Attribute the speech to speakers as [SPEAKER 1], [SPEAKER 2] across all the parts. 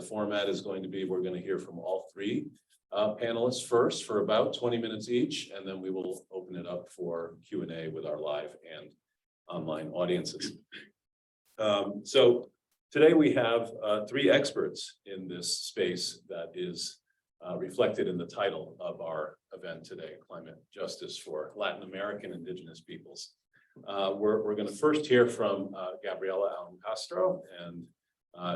[SPEAKER 1] The format is going to be, we're going to hear from all three panelists first for about 20 minutes each, and then we will open it up for Q&A with our live and online audiences. So today we have three experts in this space that is reflected in the title of our event today, Climate Justice for Latin American Indigenous Peoples. We're going to first hear from Gabriela Alencastro, and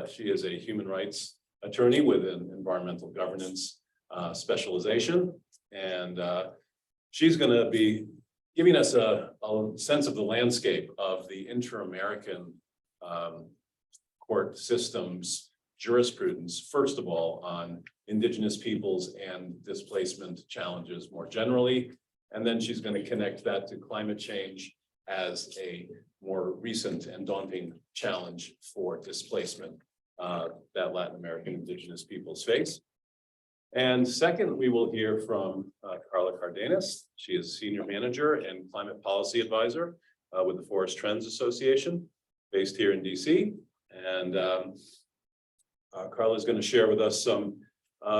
[SPEAKER 1] she is a human rights attorney with an environmental governance specialization, and she's going to be giving us a sense of the landscape of the inter-American court systems jurisprudence, first of all, on Indigenous peoples and displacement challenges more generally. And then she's going to connect that to climate change as a more recent and daunting challenge for displacement that Latin American Indigenous peoples face. And second, we will hear from Carla Cardenas. She is Senior Manager and Climate Policy Advisor with the Forest Trends Association, based here in DC. And Carla is going to share with us some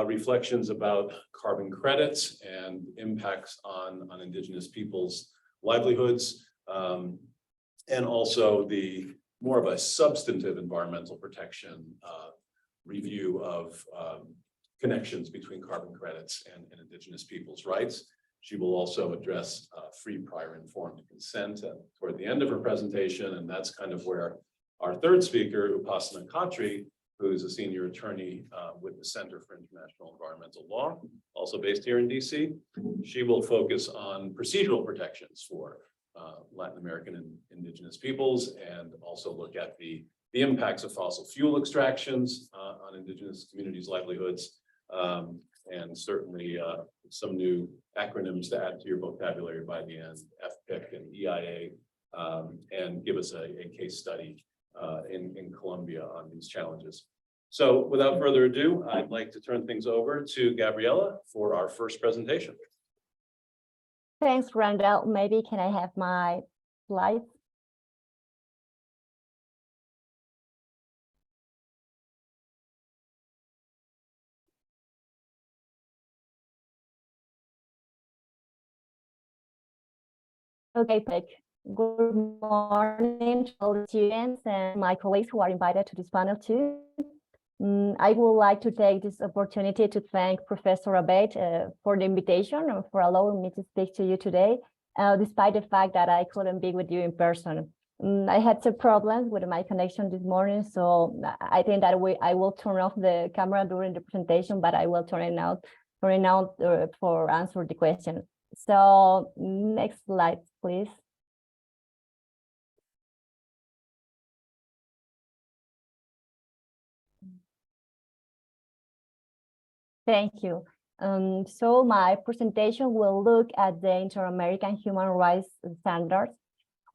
[SPEAKER 1] reflections about carbon credits and impacts on Indigenous peoples' livelihoods, and also the more of a substantive environmental protection review of connections between carbon credits and Indigenous peoples' rights. She will also address free, prior, informed consent toward the end of her presentation, and that's kind of where our third speaker, Upasana Khatri, who is a senior attorney with the Center for International Environmental Law, also based here in DC. She will focus on procedural protections for Latin American and Indigenous peoples, and also look at the impacts of fossil fuel extractions on Indigenous communities' livelihoods, and certainly some new acronyms to add to your vocabulary by the end, FPIC and EIA, and give us a case study in Colombia on these challenges. So without further ado, I'd like to turn things over to Gabriela for our first presentation.
[SPEAKER 2] Thanks, Randall. Maybe can I have my slides? Okay, good morning to all the students and my colleagues who are invited to this panel too. I would like to take this opportunity to thank Professor Abate for the invitation and for allowing me to speak to you today, despite the fact that I couldn't be with you in person. I had some problems with my connection this morning, so I think that I will turn off the camera during the presentation, but I will turn it out for answer the question. So next slide, please. Thank you. So my presentation will look at the Inter-American human rights standards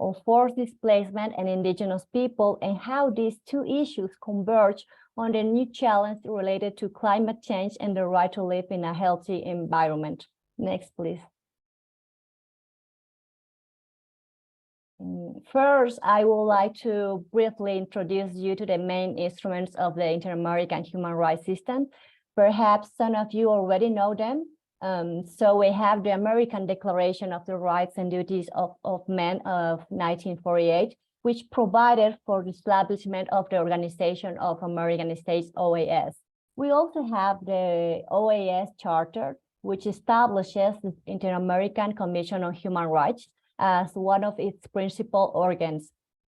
[SPEAKER 2] on forced displacement and Indigenous people, and how these two issues converge on the new challenge related to climate change and the right to live in a healthy environment. Next, please. First, I would like to briefly introduce you to the main instruments of the Inter-American human rights system. Perhaps some of you already know them. So we have the American Declaration of the Rights and Duties of Men of 1948, which provided for the establishment of the Organization of American States, OAS. We also have the OAS Charter, which establishes the Inter-American Commission on Human Rights as one of its principal organs,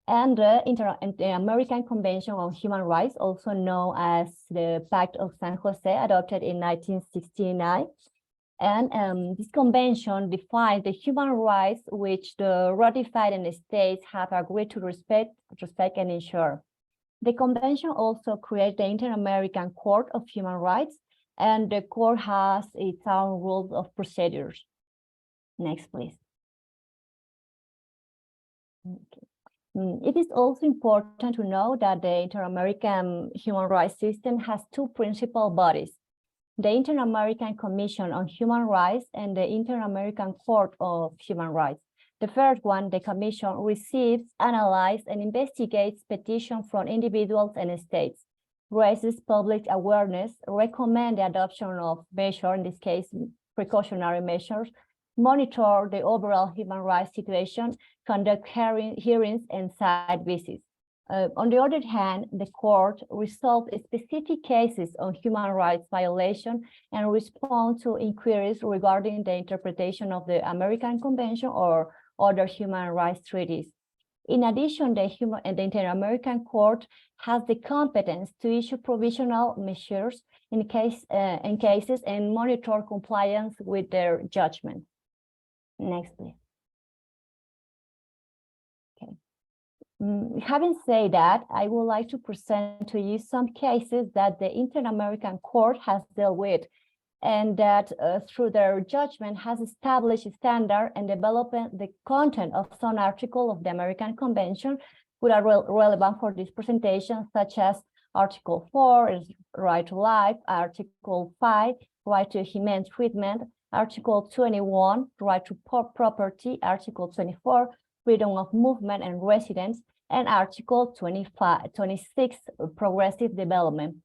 [SPEAKER 2] and the American Convention on Human Rights, also known as the Pact of San Jose, adopted in 1969. And this convention defines the human rights which the ratified states have agreed to respect and ensure. The convention also creates the Inter-American Court of Human Rights, and the court has its own rules of procedures. Next, please. Okay. It is also important to know that the Inter-American human rights system has two principal bodies: the Inter-American Commission on Human Rights and the Inter-American Court of Human Rights. The first one, the Commission, receives, analyzes, and investigates petitions from individuals and states. raises public awareness, recommend the adoption of measures, in this case, precautionary measures, monitor the overall human rights situation, conduct hearings and site visits. On the other hand, the court resolved specific cases on human rights violation and respond to inquiries regarding the interpretation of the American Convention or other human rights treaties. In addition, the Inter-American Court has the competence to issue provisional measures in cases and monitor compliance with their judgment. Next, please. Okay. Having said that, I would like to present to you some cases that the Inter-American Court has dealt with, and that through their judgment has established a standard and developed the content of some article of the American Convention which are relevant for this presentation, such as Article 4, right to life, Article 5, right to humane treatment, Article 21, right to property, Article 24, freedom of movement and residence, and Article 26, progressive development.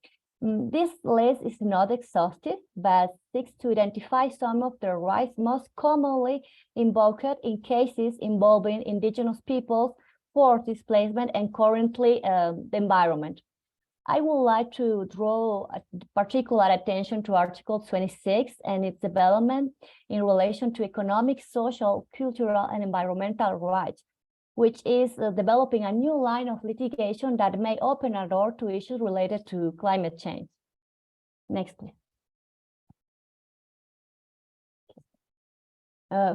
[SPEAKER 2] This list is not exhaustive, but seeks to identify some of the rights most commonly invoked in cases involving indigenous peoples, forced displacement, and currently the environment. I would like to draw particular attention to Article 26 and its development in relation to economic, social, cultural, and environmental rights, which is developing a new line of litigation that may open a door to issues related to climate change. Next, please.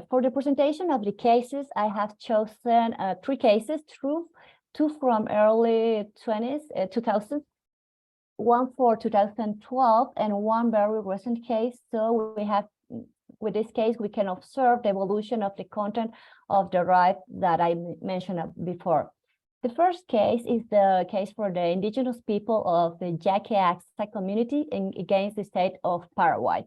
[SPEAKER 2] For the presentation of the cases, I have chosen 3 cases, two from early 2000s, one for 2012, and one very recent case. So we have, with this case, we can observe the evolution of the content of the right that I mentioned before. The first case is the case for the indigenous people of the Yaque-Axa community against the state of Paraguay.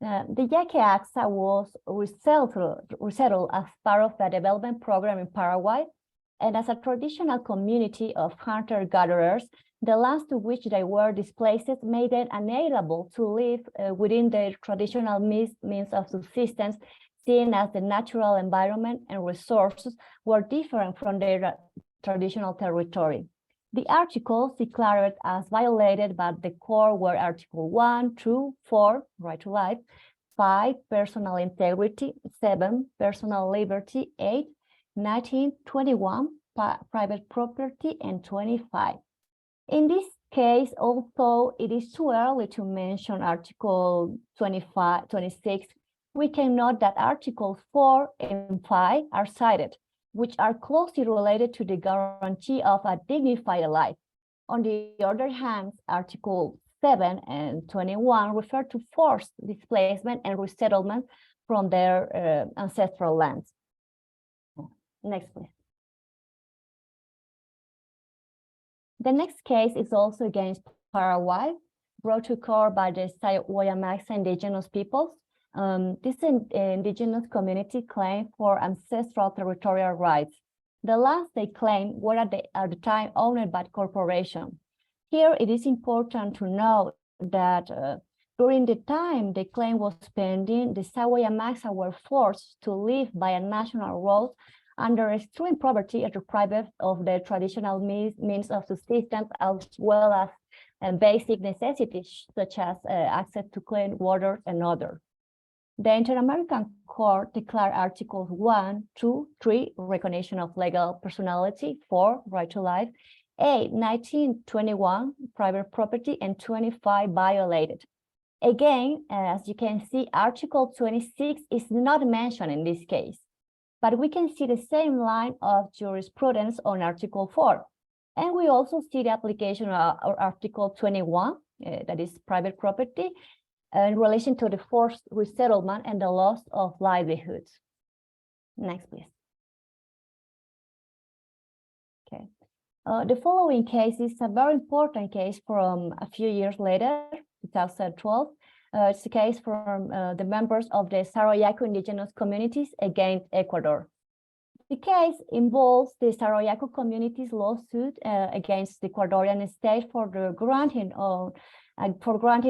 [SPEAKER 2] The Yaque-Axa was resettled as part of the development program in Paraguay, and as a traditional community of hunter-gatherers, the lands to which they were displaced made it unable to live within their traditional means of subsistence, seeing as the natural environment and resources were different from their traditional territory. The articles declared as violated by the court were Article 1, 2, 4, right to life, 5, personal integrity, 7, personal liberty, 8, 19, 21, private property, and 25. In this case, although it is too early to mention Article 26, we can note that Articles 4 and 5 are cited, which are closely related to the guarantee of a dignified life. On the other hand, Article 7 and 21 refer to forced displacement and resettlement from their ancestral lands. Next, please. The next case is also against Paraguay, brought to court by the Sahuayamaxa indigenous peoples. This indigenous community claimed for ancestral territorial rights. The lands they claim were at the time owned by corporation. Here, it is important to note that during the time the claim was pending, the Sahuayamaxa were forced to live by a national road under extreme poverty and deprived of their traditional means of subsistence, as well as basic necessities such as access to clean water and others. The Inter-American Court declared Articles 1, 2, 3, recognition of legal personality, 4, right to life, 8, 19, 21, private property, and 25 violated. Again, as you can see, Article 26 is not mentioned in this case, but we can see the same line of jurisprudence on Article 4. And we also see the application of Article 21, that is private property, in relation to the forced resettlement and the loss of livelihoods. Next, please. Okay. The following case is a very important case from a few years later, 2012. It's a case from the members of the Sarayaku indigenous communities against Ecuador. The case involves the Sarayaku community's lawsuit against the Ecuadorian state for the granting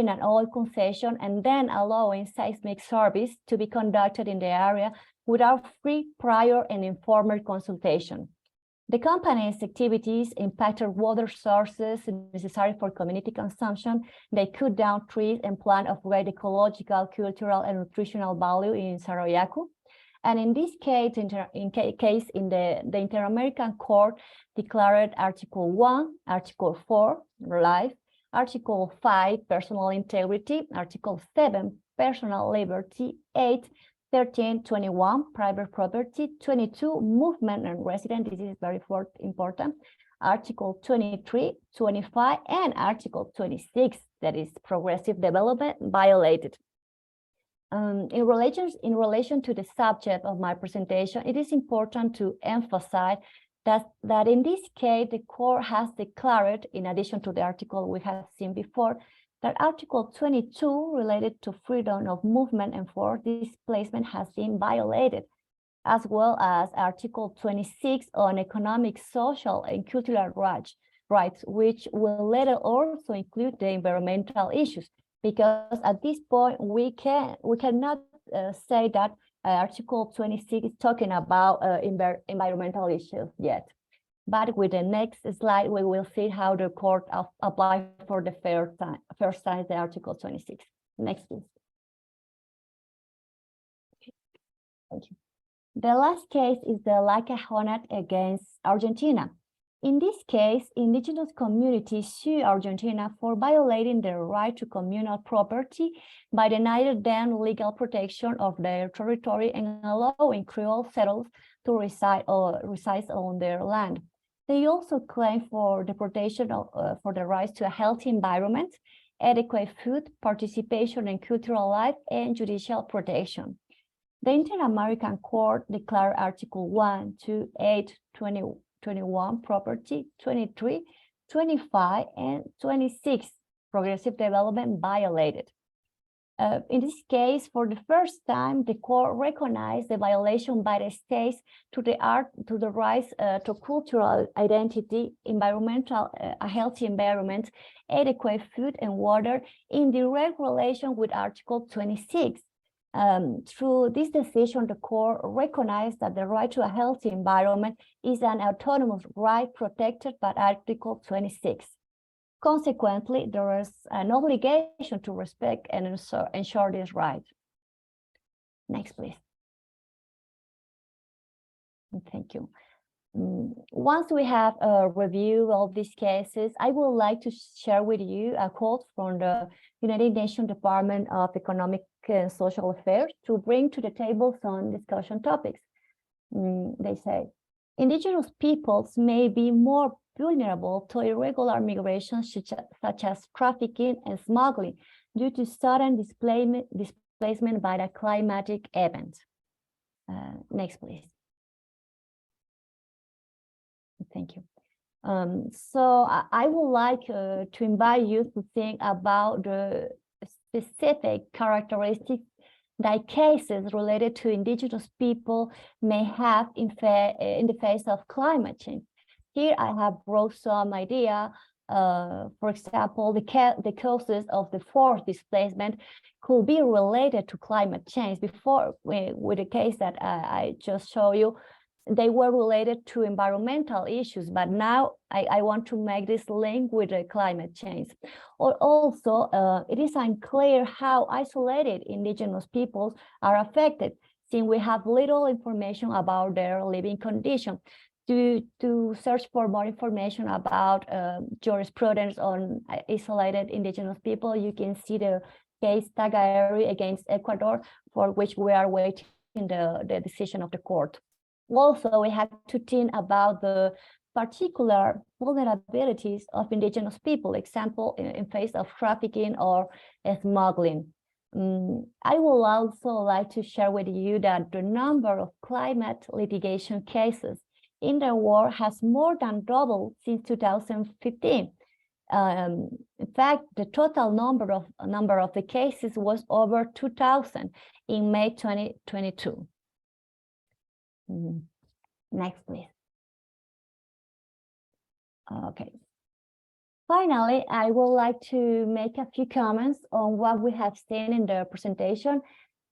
[SPEAKER 2] an oil concession and then allowing seismic surveys to be conducted in the area without free, prior, and informed consultation. The company's activities impacted water sources necessary for community consumption. They cut down trees and plant of great ecological, cultural, and nutritional value in Sarayaku. And in this case, the Inter-American Court declared Article 1, Article 4, life, Article 5, personal integrity, Article 7, personal liberty, 8, 13, 21, private property, 22, movement and resident, this is very important, Article 23, 25, and Article 26, that is progressive development, violated. In relation to the subject of my presentation, it is important to emphasize that in this case, the court has declared, in addition to the article we have seen before, that Article 22 related to freedom of movement and forced displacement has been violated, as well as Article 26 on economic, social, and cultural rights, which will later also include the environmental issues, because at this point we cannot say that Article 26 is talking about environmental issues yet. But with the next slide, we will see how the court applied for the first time the Article 26. Next, please. Okay. Thank you. The last case is the Laca against Argentina. In this case, indigenous communities sue Argentina for violating their right to communal property by denying them legal protection of their territory and allowing Creole settlers to reside on their land. They also claim for the protection for the rights to a healthy environment, adequate food, participation in cultural life, and judicial protection. The Inter-American Court declared Article 1, 2, 8, 20, 21, property, 23, 25, and 26, progressive development, violated. In this case, for the first time, the court recognized the violation by the states to the rights to cultural identity, a healthy environment, adequate food and water in direct relation with Article 26. Through this decision, the court recognized that the right to a healthy environment is an autonomous right protected by Article 26. Consequently, there is an obligation to respect and ensure this right. Next, please. Thank you. Once we have a review of these cases, I would like to share with you a quote from the United Nations Department of Economic and Social Affairs to bring to the table some discussion topics. They say, indigenous peoples may be more vulnerable to irregular migration such as trafficking and smuggling due to sudden displacement by the climatic event. Next, please. Thank you. So I would like to invite you to think about the specific characteristics that cases related to indigenous people may have in the face of climate change. Here I have brought some idea. For example, the causes of the forced displacement could be related to climate change. Before, with the case that I just showed you, they were related to environmental issues, but now I want to make this link with the climate change. Or also, it is unclear how isolated indigenous peoples are affected, since we have little information about their living conditions. To search for more information about jurisprudence on isolated indigenous people, you can see the case Tagaeri against Ecuador, for which we are waiting the decision of the court. Also, we have to think about the particular vulnerabilities of indigenous people, example, in face of trafficking or smuggling. I will also like to share with you that the number of climate litigation cases in the world has more than doubled since 2015. In fact, the total number of the cases was over 2,000 in May 2022. Next, please. Okay. Finally, I would like to make a few comments on what we have seen in the presentation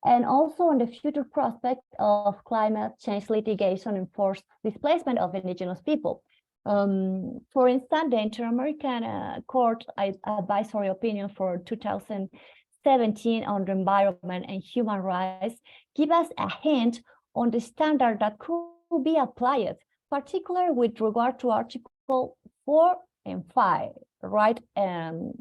[SPEAKER 2] and also on the future prospect of climate change litigation and forced displacement of indigenous people. For instance, the Inter-American Court Advisory Opinion for 2017 on the environment and human rights give us a hint on the standard that could be applied, particularly with regard to Article 4 and 5, right, and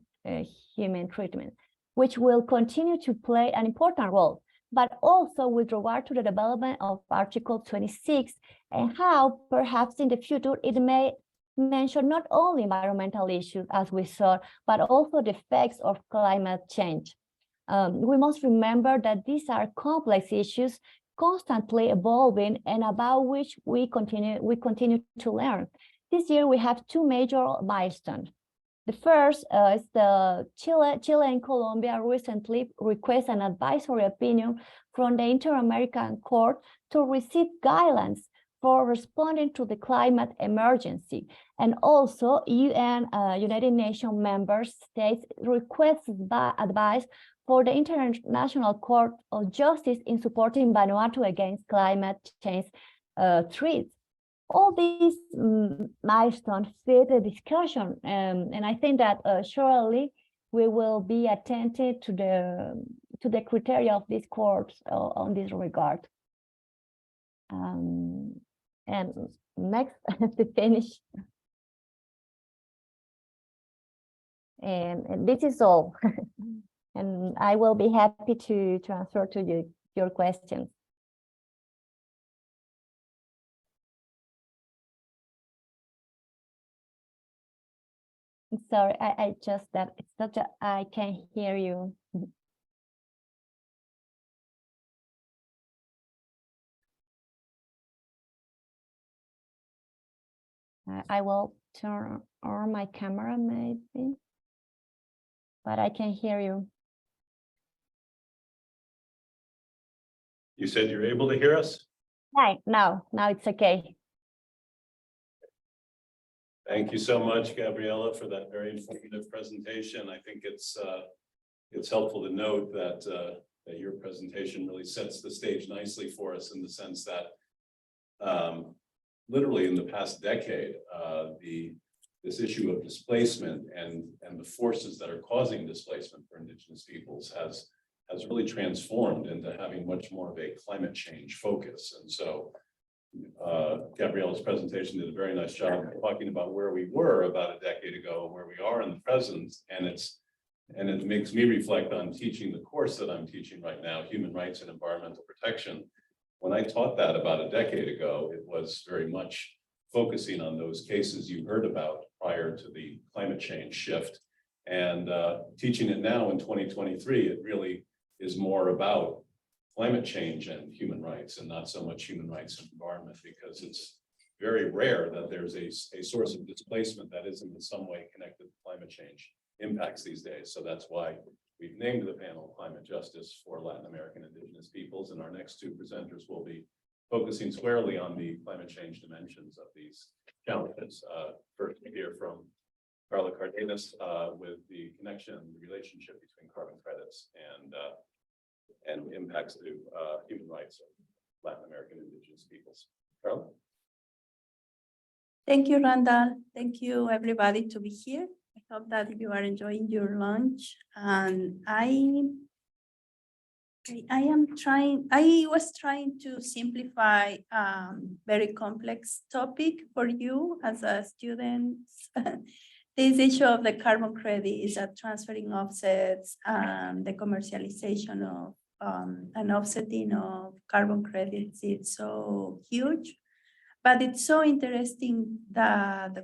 [SPEAKER 2] human treatment, which will continue to play an important role, but also with regard to the development of Article 26 and how perhaps in the future it may mention not only environmental issues as we saw, but also the effects of climate change. We must remember that these are complex issues constantly evolving and about which we continue to learn. This year we have two major milestones. The first is the Chile and Colombia recently request an advisory opinion from the Inter-American Court to receive guidelines for responding to the climate emergency. And also United Nations member states requests advice for the International Court of Justice in supporting Vanuatu against climate change threats. All these milestones fit the discussion, and I think that surely we will be attentive to the criteria of this court on this regard. And next, to finish, and this is all. And I will be happy to answer to your questions. Sorry, I just that it's not that I can hear you. I will turn on my camera maybe, but I can hear you.
[SPEAKER 1] You said you're able to hear us?
[SPEAKER 2] Right, now it's okay.
[SPEAKER 1] Thank you so much, Gabriela, for that very informative presentation. I think it's helpful to note that that your presentation really sets the stage nicely for us in the sense that literally in the past decade, this issue of displacement and the forces that are causing displacement for Indigenous peoples has really transformed into having much more of a climate change focus. And so Gabriela's presentation did a very nice job of talking about where we were about a decade ago and where we are in the present. And it makes me reflect on teaching the course that I'm teaching right now, Human Rights and Environmental Protection. When I taught that about a decade ago, it was very much focusing on those cases you heard about prior to the climate change shift. And teaching it now in 2023, it really is more about climate change and human rights, and not so much human rights and environment, because it's very rare that there's a source of displacement that isn't in some way connected to climate change impacts these days. So that's why we've named the panel Climate Justice for Latin American Indigenous Peoples, and our next two presenters will be focusing squarely on the climate change dimensions of these challenges. First, we hear from Carla Cardenas with the connection, the relationship between carbon credits and impacts to human rights of Latin American Indigenous peoples. Carla?
[SPEAKER 3] Thank you, Randall. Thank you, everybody, to be here. I hope that you are enjoying your lunch. And I was trying to simplify very complex topic for you as a student. This issue of the carbon credit is a transferring offsets and the commercialization of and offsetting of carbon credits. It's so huge, but it's so interesting that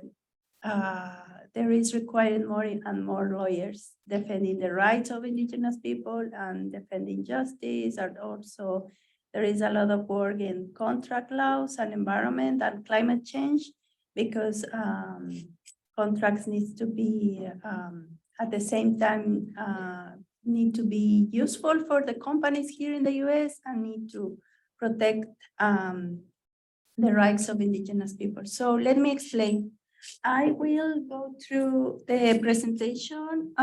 [SPEAKER 3] there is required more and more lawyers defending the rights of Indigenous people and defending justice. And also there is a lot of work in contract laws and environment and climate change, because contracts needs to be at the same time need to be useful for the companies here in the US and need to protect the rights of Indigenous people. So let me explain. I will go through the presentation.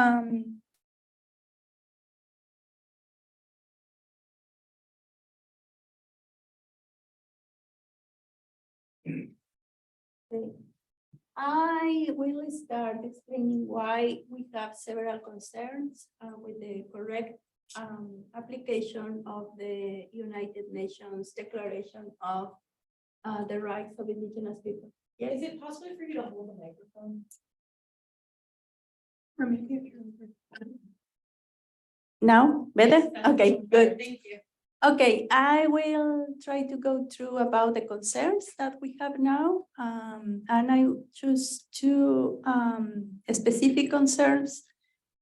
[SPEAKER 3] I will start explaining why we have several concerns with the correct application of the United Nations Declaration of the Rights of Indigenous People. Yes.
[SPEAKER 4] Is it possible for you to hold the microphone?
[SPEAKER 3] Now, better?
[SPEAKER 4] Yes,
[SPEAKER 3] Okay, good.
[SPEAKER 4] Thank you.
[SPEAKER 3] Okay, I will try to go through about the concerns that we have now. And I choose two specific concerns.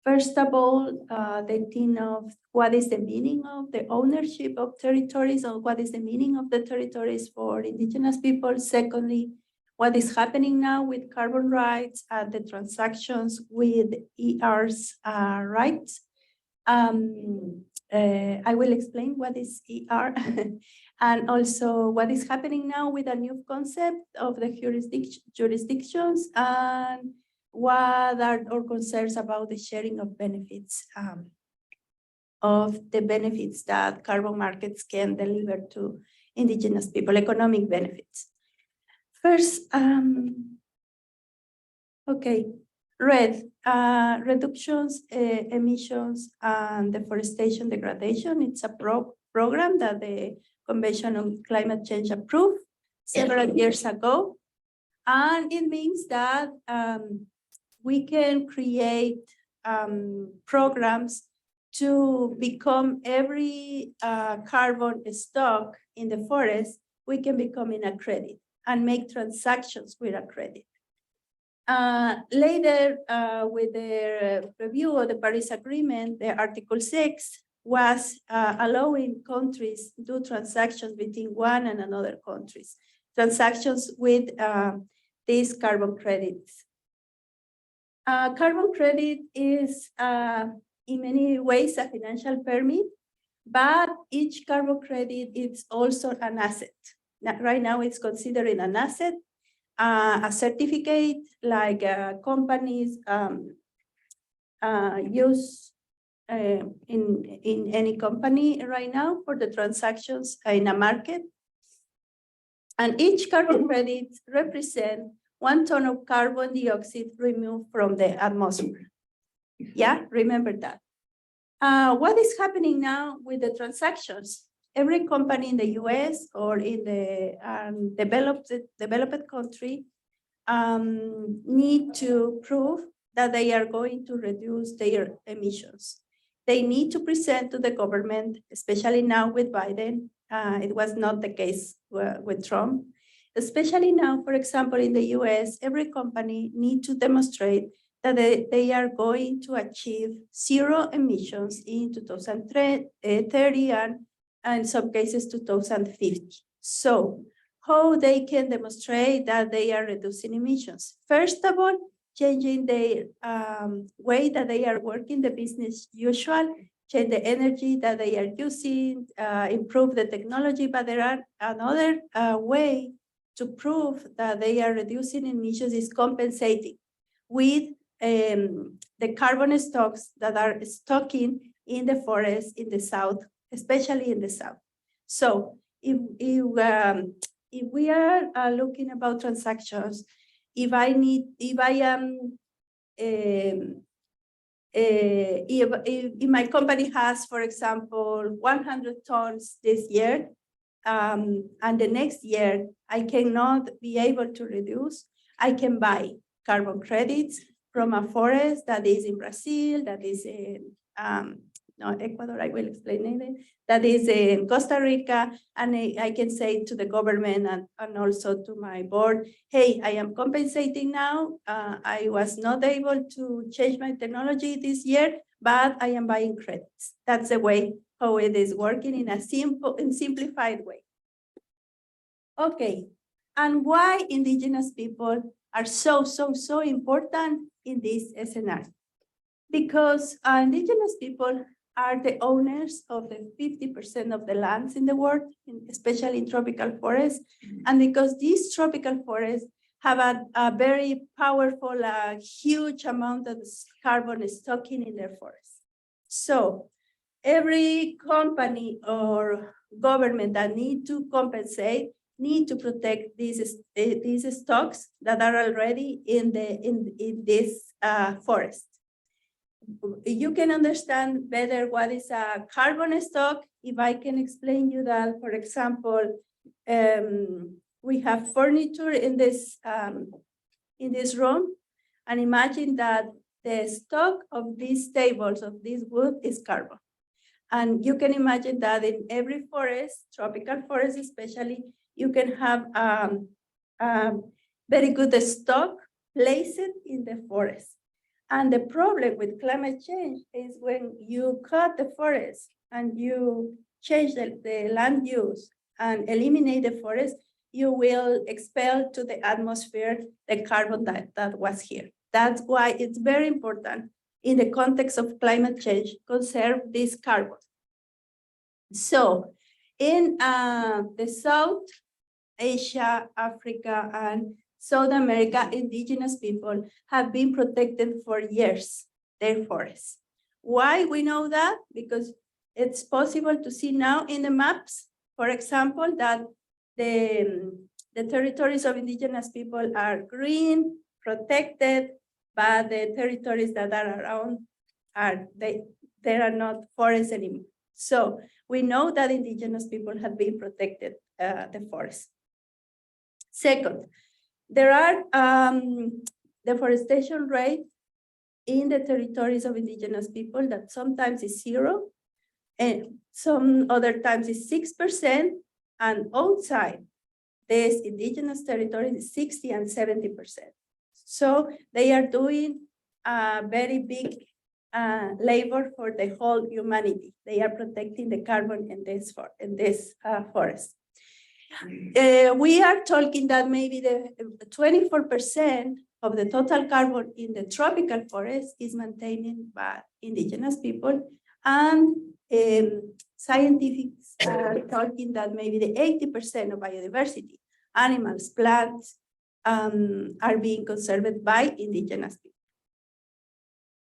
[SPEAKER 3] First of all, the thing of what is the meaning of the ownership of territories, or what is the meaning of the territories for Indigenous people. Secondly, what is happening now with carbon rights and the transactions with ER's rights. I will explain what is ER and also what is happening now with a new concept of the jurisdictions and what are our concerns about the sharing of benefits that carbon markets can deliver to Indigenous people, economic benefits. First, okay. Reductions, emissions, and deforestation degradation. It's a program that the Convention on Climate Change approved several years ago. And it means that we can create programs to become every carbon stock in the forest, we can become in a credit and make transactions with a credit. Later, with the review of the Paris Agreement, the Article 6 was allowing countries to do transactions between one and another countries, transactions with these carbon credits. Carbon credit is in many ways a financial permit, but each carbon credit is also an asset. Right now it's considered an asset. A certificate like companies use in any company right now for the transactions in a market. And each carbon credit represents 1 ton of carbon dioxide removed from the atmosphere. Yeah, remember that. What is happening now with the transactions? Every company in the US or in the developed country need to prove that they are going to reduce their emissions. They need to present to the government, especially now with Biden. It was not the case with Trump. Especially now, for example, in the US, every company needs to demonstrate that they are going to achieve 0 emissions in 2030 and in some cases 2050. So how they can demonstrate that they are reducing emissions? First of all, changing their way that they are working the business usual, change the energy that they are using, improve the technology, but there are another way to prove that they are reducing emissions is compensating with the carbon stocks that are stocking in the forest in the south, especially in the south. So if we are looking about transactions, if my company has, for example, 100 tons this year, and the next year I cannot be able to reduce, I can buy carbon credits from a forest that is in Brazil, that is in Ecuador, I will explain it, that is in Costa Rica, and I can say to the government and also to my board, hey, I am compensating now. I was not able to change my technology this year, but I am buying credits. That's the way how it is working in a simplified way. Okay, and why Indigenous people are so important in this scenario? Because Indigenous people are the owners of the 50% of the lands in the world, especially in tropical forests. And because these tropical forests have a very powerful, huge amount of carbon stocking in their forests. So every company or government that need to compensate need to protect these stocks that are already in this forest. You can understand better what is a carbon stock if I can explain you that, for example, we have furniture in this room, and imagine that the stock of these tables of this wood is carbon. And you can imagine that in every forest, tropical forest especially, you can have very good stock placed in the forest. And the problem with climate change is when you cut the forest and you change the land use and eliminate the forest, you will expel to the atmosphere the carbon that was here. That's why it's very important in the context of climate change, conserve this carbon. So in the South Asia, Africa, and South America, indigenous people have been protected for years, their forests. Why we know that? Because it's possible to see now in the maps, for example, that the territories of indigenous people are green, protected, but the territories that are around they are not forests anymore. So we know that indigenous people have been protected the forest. Second, there are deforestation rate in the territories of indigenous people that sometimes is 0, and some other times is 6%, and outside this indigenous territory is 60 and 70%. So they are doing a very big labor for the whole humanity. They are protecting the carbon in this forest. We are talking that maybe the 24% of the total carbon in the tropical forest is maintained by indigenous people, and scientists are talking that maybe the 80% of biodiversity, animals, plants, are being conserved by indigenous people.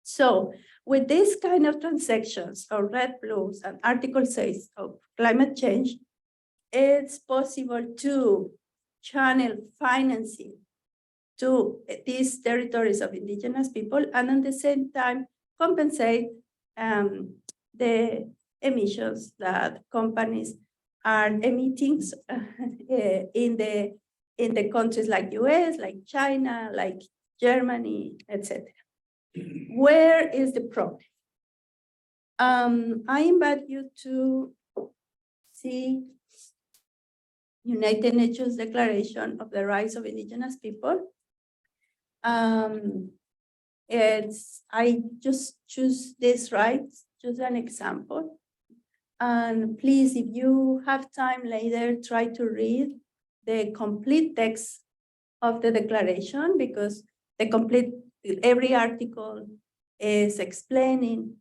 [SPEAKER 3] So with this kind of transactions of red, blues, and Article 6 of climate change, it's possible to channel financing to these territories of indigenous people, and at the same time compensate the emissions that companies are emitting in the countries like US, like China, like Germany, etc. Where is the problem? I invite you to see United Nations Declaration of the Rights of Indigenous People. I just choose this rights, just an example. And please, if you have time later, try to read the complete text of the declaration, because every article is explaining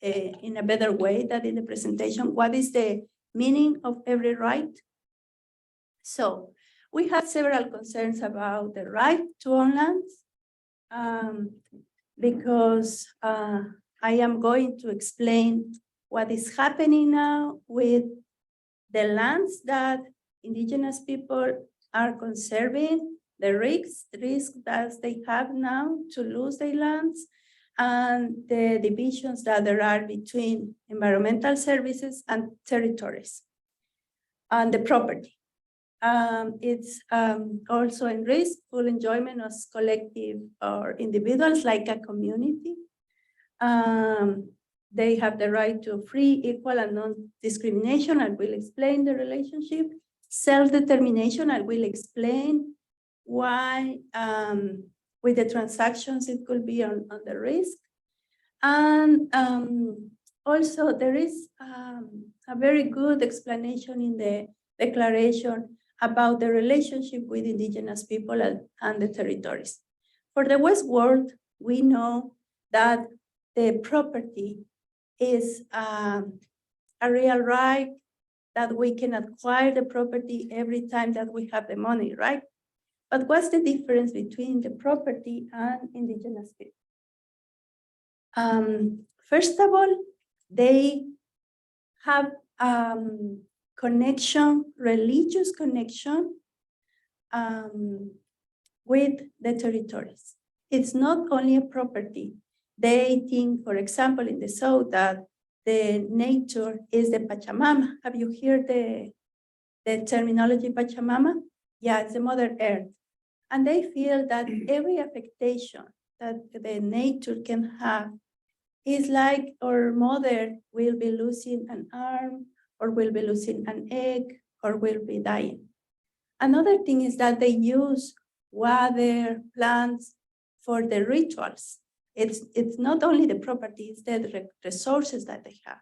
[SPEAKER 3] in a better way than in the presentation what is the meaning of every right. So we have several concerns about the right to own lands, because I am going to explain what is happening now with the lands that indigenous people are conserving, the risks that they have now to lose their lands, and the divisions that there are between environmental services and territories and the property. It's also in risk full enjoyment of collective or individuals like a community. They have the right to free, equal, and non-discrimination. I will explain the relationship. Self-determination, I will explain why with the transactions it could be on the risk. And also there is a very good explanation in the declaration about the relationship with indigenous people and the territories. For the West world, we know that the property is a real right that we can acquire the property every time that we have the money, right? But what's the difference between the property and indigenous people? First of all, they have connection, religious connection with the territories. It's not only a property. They think, for example, in the South, that the nature is the Pachamama. Have you heard the terminology Pachamama? Yeah, it's the Mother Earth. And they feel that every affectation that the nature can have is like our mother will be losing an arm, or will be losing an egg, or will be dying. Another thing is that they use water, plants for the rituals. It's not only the property, it's the resources that they have.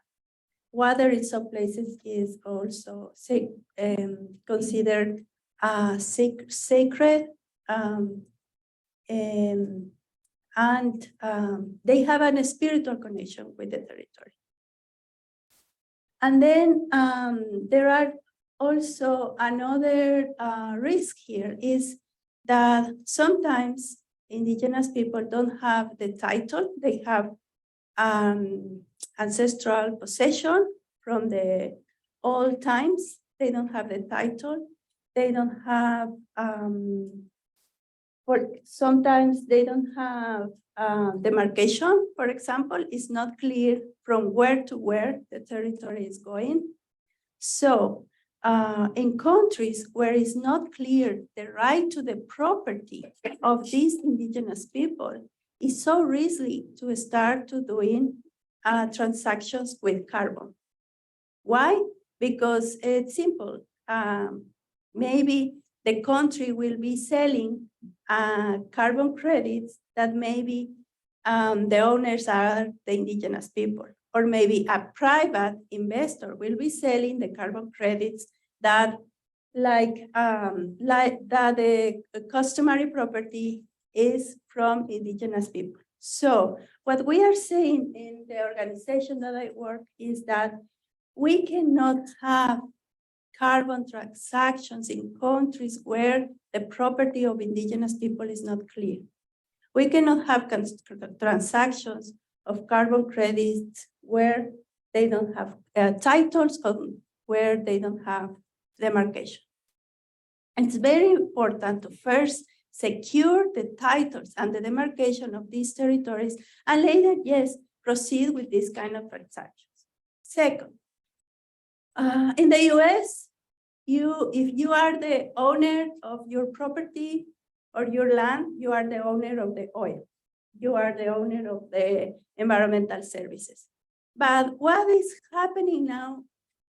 [SPEAKER 3] Water in some places is also considered sacred, and they have a spiritual connection with the territory. And then there are also another risk here is that sometimes indigenous people don't have the title. They have ancestral possession from the old times. They don't have the title. They don't have, sometimes they don't have demarcation, for example. It's not clear from where to where the territory is going. So in countries where it's not clear the right to the property of these indigenous people, it's so risky to start to doing transactions with carbon. Why? Because it's simple. Maybe the country will be selling carbon credits that maybe the owners are the indigenous people, or maybe a private investor will be selling the carbon credits that that the customary property is from indigenous people. So what we are saying in the organization that I work is that we cannot have carbon transactions in countries where the property of indigenous people is not clear. We cannot have transactions of carbon credits where they don't have titles, where they don't have demarcation. It's very important to first secure the titles and the demarcation of these territories, and later, yes, proceed with this kind of transactions. Second, in the US, if you are the owner of your property or your land, you are the owner of the oil. You are the owner of the environmental services. But what is happening now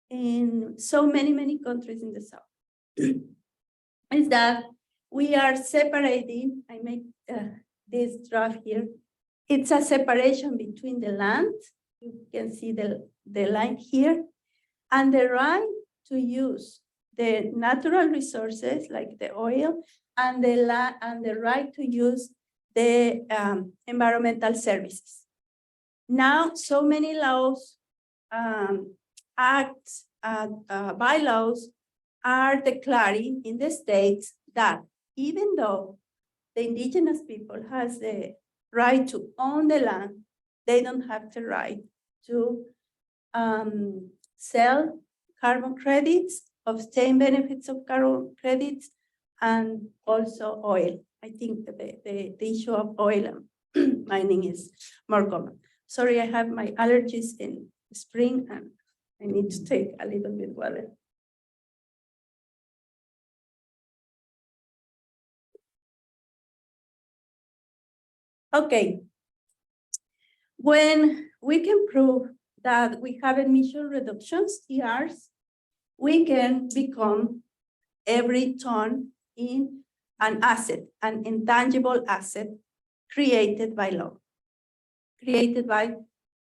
[SPEAKER 3] in so many countries in the South is that we are separating. I make this draft here. It's a separation between the land, you can see the line here, and the right to use the natural resources like the oil, and the right to use the environmental services. Now, so many laws, acts, bylaws are declaring in the states that even though the indigenous people has the right to own the land, they don't have the right to sell carbon credits, obtain benefits of carbon credits, and also oil. I think the issue of oil mining is more common. Sorry, I have my allergies in spring and I need to take a little bit water. Okay. When we can prove that we have emission reductions, ERs, we can become every ton in an asset, an intangible asset created by law, created by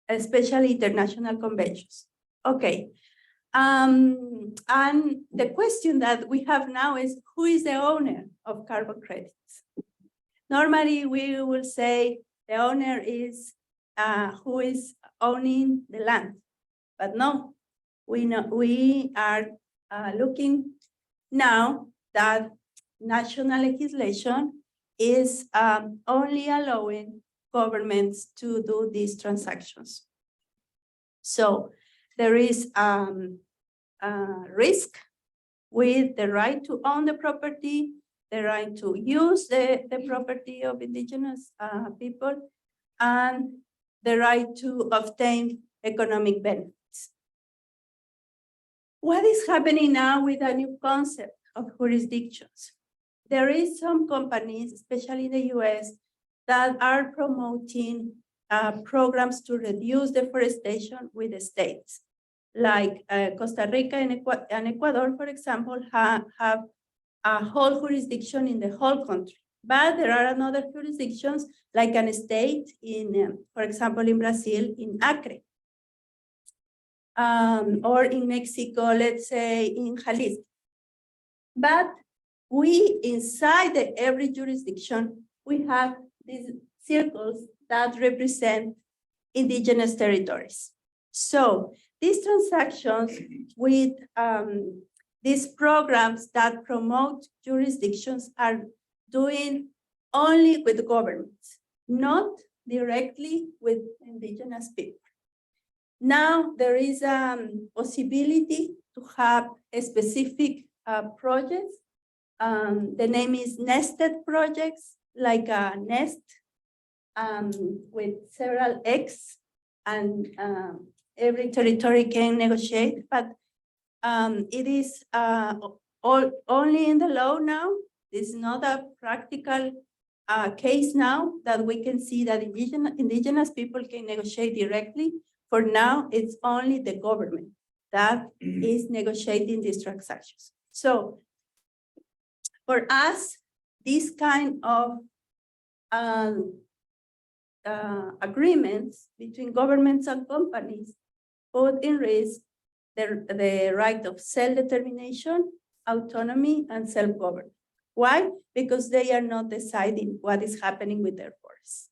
[SPEAKER 3] especially international conventions. Okay. And the question that we have now is, who is the owner of carbon credits? Normally, we will say the owner is who is owning the land. But no, we are looking now that national legislation is only allowing governments to do these transactions. So there is risk with the right to own the property, the right to use the property of indigenous people, and the right to obtain economic benefits. What is happening now with a new concept of jurisdictions? There is some companies, especially in the US, that are promoting programs to reduce deforestation with the states. Like Costa Rica and Ecuador, for example, have a whole jurisdiction in the whole country. But there are another jurisdictions, like an state in, for example, in Brazil, in Acre. Or in Mexico, let's say in Jalisco. But we, inside every jurisdiction, we have these circles that represent indigenous territories. So these transactions with these programs that promote jurisdictions are doing only with governments, not directly with indigenous people. Now there is a possibility to have a specific projects. The name is nested projects, like a nest with several eggs, and every territory can negotiate, but it is only in the law now. This is not a practical case now that we can see that indigenous people can negotiate directly. For now, it's only the government that is negotiating these transactions. So for us, this kind of agreements between governments and companies put in risk the right of self-determination, autonomy, and self-government. Why? Because they are not deciding what is happening with their forests,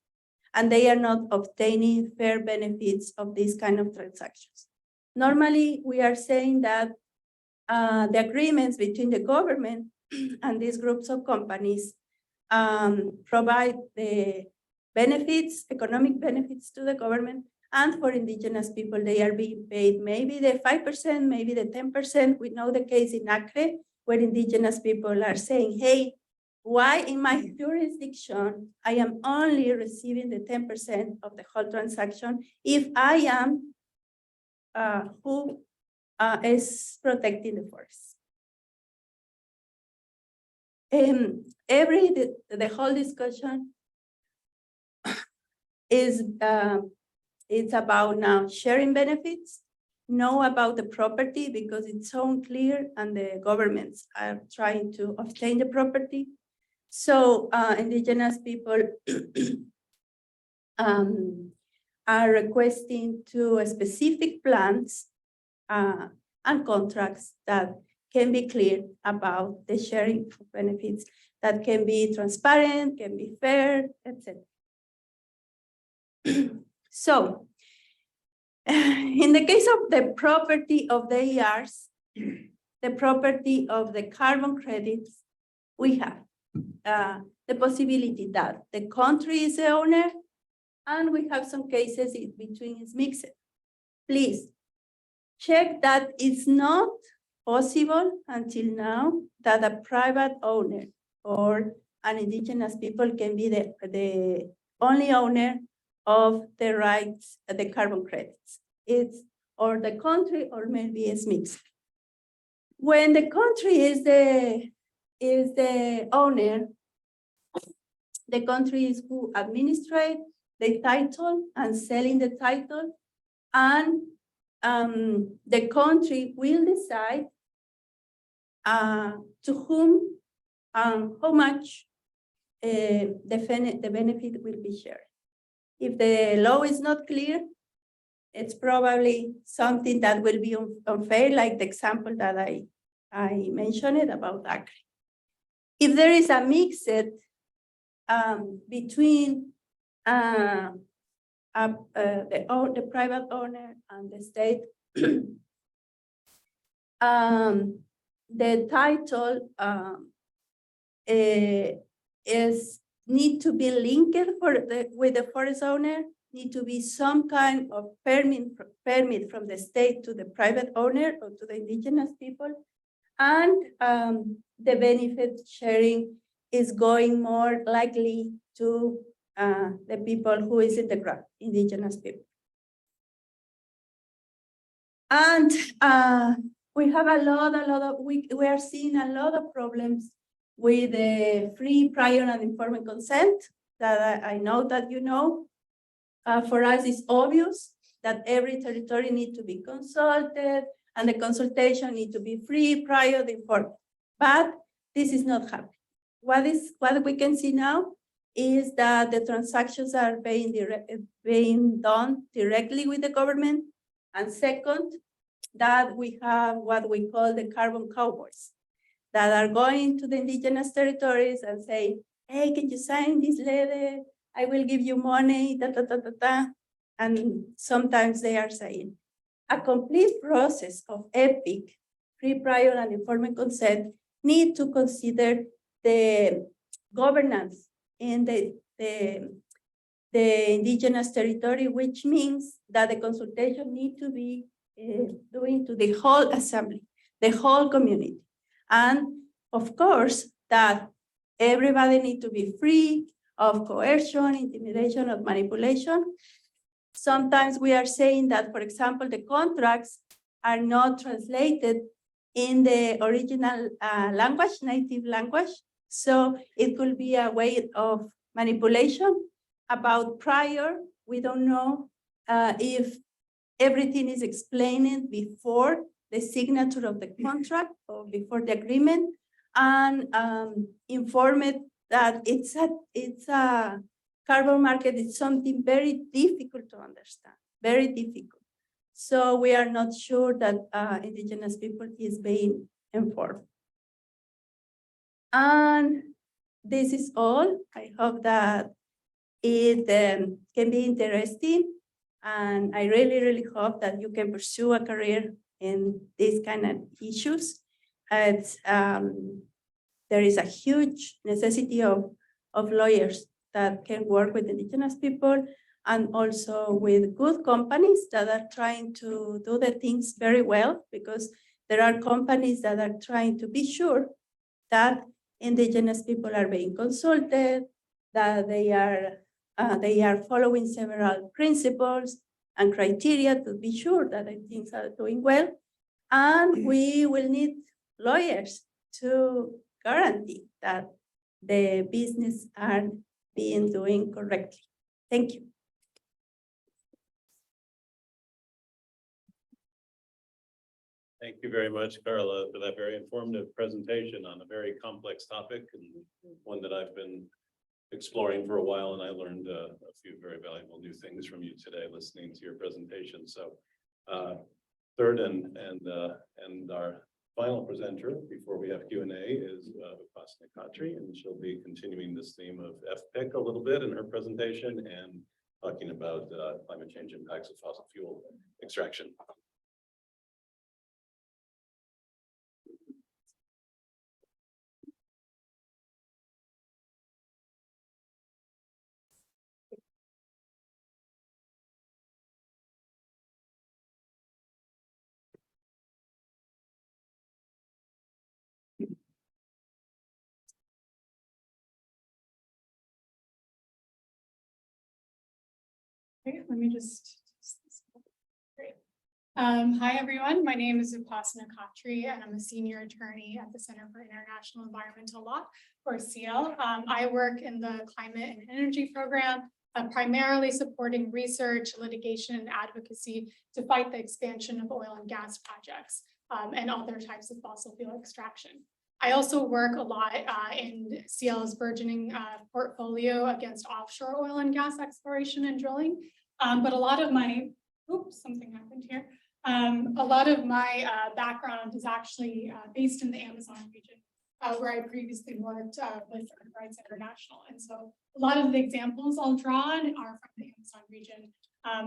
[SPEAKER 3] and they are not obtaining fair benefits of these kind of transactions. Normally, we are saying that the agreements between the government and these groups of companies provide the benefits, economic benefits to the government, and for indigenous people, they are being paid maybe the 5%, maybe the 10%. We know the case in Acre, where indigenous people are saying, hey, why in my jurisdiction, I am only receiving the 10% of the whole transaction if I am who is protecting the forest. The whole discussion is it's about now sharing benefits, know about the property because it's so unclear and the governments are trying to obtain the property. So indigenous people are requesting to specific plans and contracts that can be clear about the sharing of benefits, that can be transparent, can be fair, etc. So, in the case of the property of the ERs, the property of the carbon credits, we have the possibility that the country is the owner, and we have some cases in between is mixed. Please check that it's not possible until now that a private owner or an indigenous people can be the only owner of the rights, the carbon credits. It's or the country or maybe it's mixed. When the country is the owner, the country is who administrates the title and selling the title, and the country will decide to whom and how much the benefit will be shared. If the law is not clear, it's probably something that will be unfair, like the example that I mentioned about Acre. If there is a mixed between a the private owner and the state. The title is need to be linked with the forest owner, need to be some kind of permit from the state to the private owner or to the indigenous people. And the benefit sharing is going more likely to the people who is in the ground, indigenous people. And we have we are seeing a lot of problems with the free, prior, and informed consent that I know that you know. For us, it's obvious that every territory needs to be consulted and the consultation needs to be free, prior, and informed. But this is not happening. What we can see now is that the transactions are being done directly with the government. And second, that we have what we call the carbon cowboys that are going to the indigenous territories and say, hey, can you sign this letter? I will give you money, da, da, da, da, da. And sometimes they are saying a complete process of EPIC, free, prior, and informed consent need to consider the governance in the indigenous territory, which means that the consultation need to be doing to the whole assembly, the whole community. And of course, that everybody need to be free of coercion, intimidation, of manipulation. Sometimes we are saying that, for example, the contracts are not translated in the original language, native language. So it could be a way of manipulation. About prior, we don't know if everything is explained before the signature of the contract or before the agreement, and informed that it's a carbon market. It's something very difficult to understand, very difficult. So we are not sure that indigenous people is being informed. And this is all. I hope that it can be interesting. And I really, really hope that you can pursue a career in these kind of issues. It's, there is a huge necessity of lawyers that can work with indigenous people and also with good companies that are trying to do the things very well, because there are companies that are trying to be sure that indigenous people are being consulted, that they are following several principles and criteria to be sure that the things are doing well. And we will need lawyers to guarantee that the business are being doing correctly. Thank you.
[SPEAKER 1] Thank you very much, Carla, for that very informative presentation on a very complex topic and one that I've been exploring for a while, and I learned a few very valuable new things from you today listening to your presentation. So third and our final presenter before we have Q&A is Upasana Khatri, and she'll be continuing this theme of FPIC a little bit in her presentation and talking about climate change impacts of fossil fuel extraction.
[SPEAKER 5] Okay, let me just. Great. Hi, everyone. My name is Upasana Khatri, and I'm a senior attorney at the Center for International Environmental Law, or CL. I work in the climate and energy program, primarily supporting research, litigation, and advocacy to fight the expansion of oil and gas projects and other types of fossil fuel extraction. I also work a lot in CL's burgeoning portfolio against offshore oil and gas exploration and drilling. But a lot of my, oops, something happened here. A lot of my background is actually based in the Amazon region, where I previously worked with Human Rights International. And so a lot of the examples I'll draw on are from the Amazon region.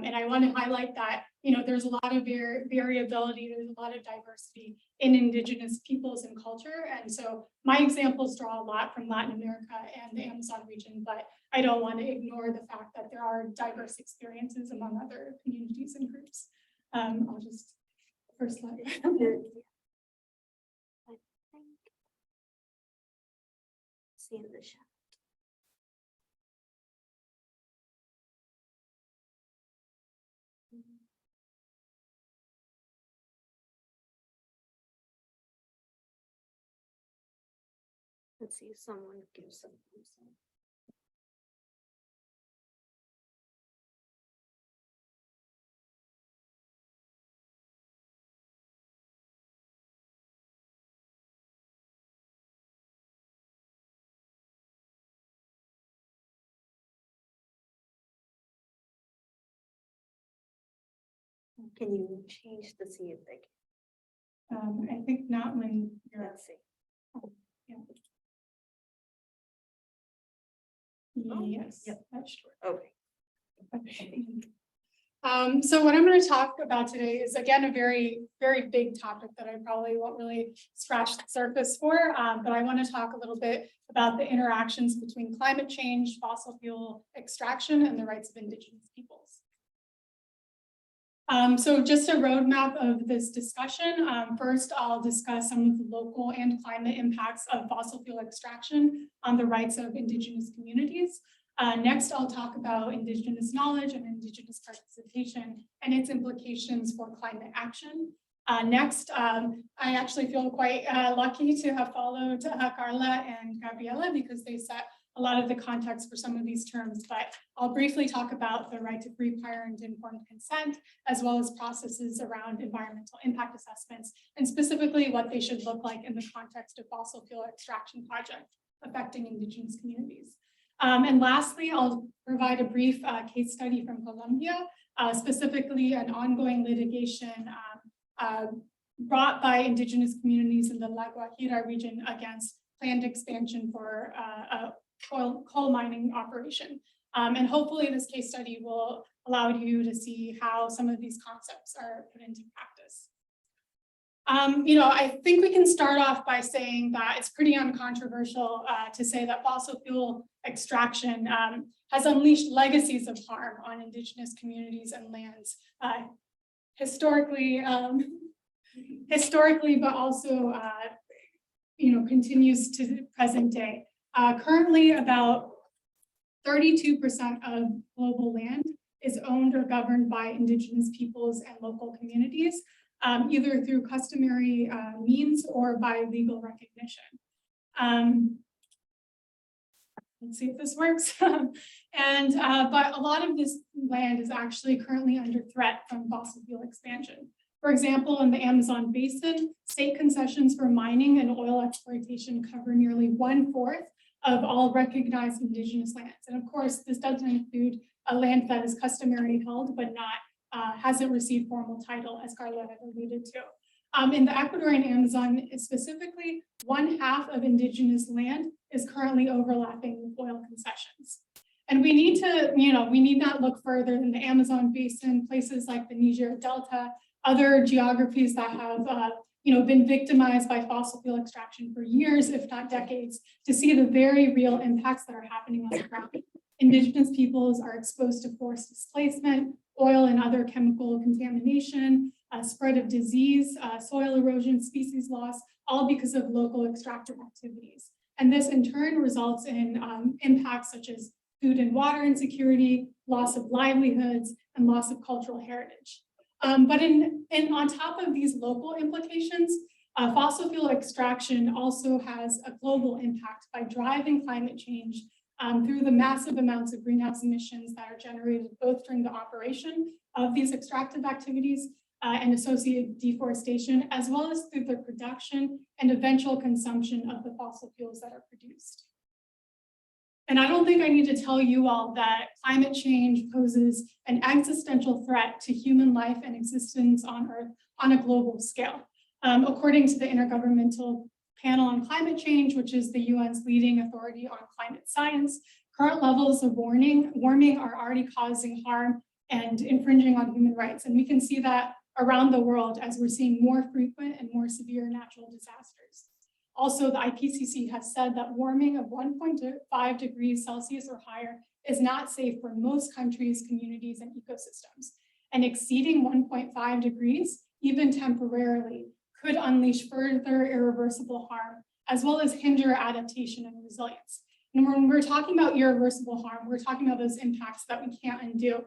[SPEAKER 5] And I want to highlight that, there's a lot of variability, there's a lot of diversity in Indigenous peoples and culture. And so my examples draw a lot from Latin America and the Amazon region, but I don't want to ignore the fact that there are diverse experiences among other communities and groups. I'll just first slide.
[SPEAKER 6] See in the chat. Let's see if someone gives some. Can you change the see if they can?
[SPEAKER 5] I think not when you're.
[SPEAKER 6] Let's see.
[SPEAKER 5] Yeah.
[SPEAKER 6] Oh,
[SPEAKER 5] Yes,
[SPEAKER 6] yep.
[SPEAKER 5] that's true.
[SPEAKER 6] Okay.
[SPEAKER 5] Okay. So what I'm going to talk about today is again a very, very big topic that I probably won't really scratch the surface for, but I want to talk a little bit about the interactions between climate change, fossil fuel extraction, and the rights of Indigenous peoples. So just a roadmap of this discussion. First, I'll discuss some of the local and climate impacts of fossil fuel extraction on the rights of Indigenous communities. Next, I'll talk about Indigenous knowledge and Indigenous participation and its implications for climate action. Next, I actually feel quite lucky to have followed Carla and Gabriela because they set a lot of the context for some of these terms, but I'll briefly talk about the right to free, prior, and informed consent, as well as processes around environmental impact assessments, and specifically what they should look like in the context of fossil fuel extraction projects affecting Indigenous communities. And lastly, I'll provide a brief case study from Colombia, specifically an ongoing litigation brought by Indigenous communities in the La Guajira region against planned expansion for a coal mining operation. And hopefully this case study will allow you to see how some of these concepts are put into practice. I think we can start off by saying that it's pretty uncontroversial to say that fossil fuel extraction has unleashed legacies of harm on Indigenous communities and lands historically, but also continues to the present day. Currently, about 32% of global land is owned or governed by Indigenous peoples and local communities, either through customary means or by legal recognition. Let's see if this works. But a lot of this land is actually currently under threat from fossil fuel expansion. For example, in the Amazon basin, state concessions for mining and oil exploitation cover nearly 1/4 of all recognized Indigenous lands. And of course, this doesn't include a land that is customarily held, but hasn't received formal title, as Carla had alluded to. In the Ecuadorian Amazon, specifically, 1/2 of Indigenous land is currently overlapping with oil concessions. And we need to, we need not look further than the Amazon basin, places like the Niger Delta, other geographies that have been victimized by fossil fuel extraction for years, if not decades, to see the very real impacts that are happening on the ground. Indigenous peoples are exposed to forced displacement, oil and other chemical contamination, spread of disease, soil erosion, species loss, all because of local extractive activities. And this in turn results in impacts such as food and water insecurity, loss of livelihoods, and loss of cultural heritage. But on top of these local implications, fossil fuel extraction also has a global impact by driving climate change through the massive amounts of greenhouse emissions that are generated both during the operation of these extractive activities and associated deforestation, as well as through the production and eventual consumption of the fossil fuels that are produced. And I don't think I need to tell you all that climate change poses an existential threat to human life and existence on Earth on a global scale. According to the Intergovernmental Panel on Climate Change, which is the UN's leading authority on climate science, current levels of warming are already causing harm and infringing on human rights. And we can see that around the world as we're seeing more frequent and more severe natural disasters. Also, the IPCC has said that warming of 1.5 degrees Celsius or higher is not safe for most countries, communities, and ecosystems. And exceeding 1.5 degrees, even temporarily, could unleash further irreversible harm, as well as hinder adaptation and resilience. And when we're talking about irreversible harm, we're talking about those impacts that we can't undo.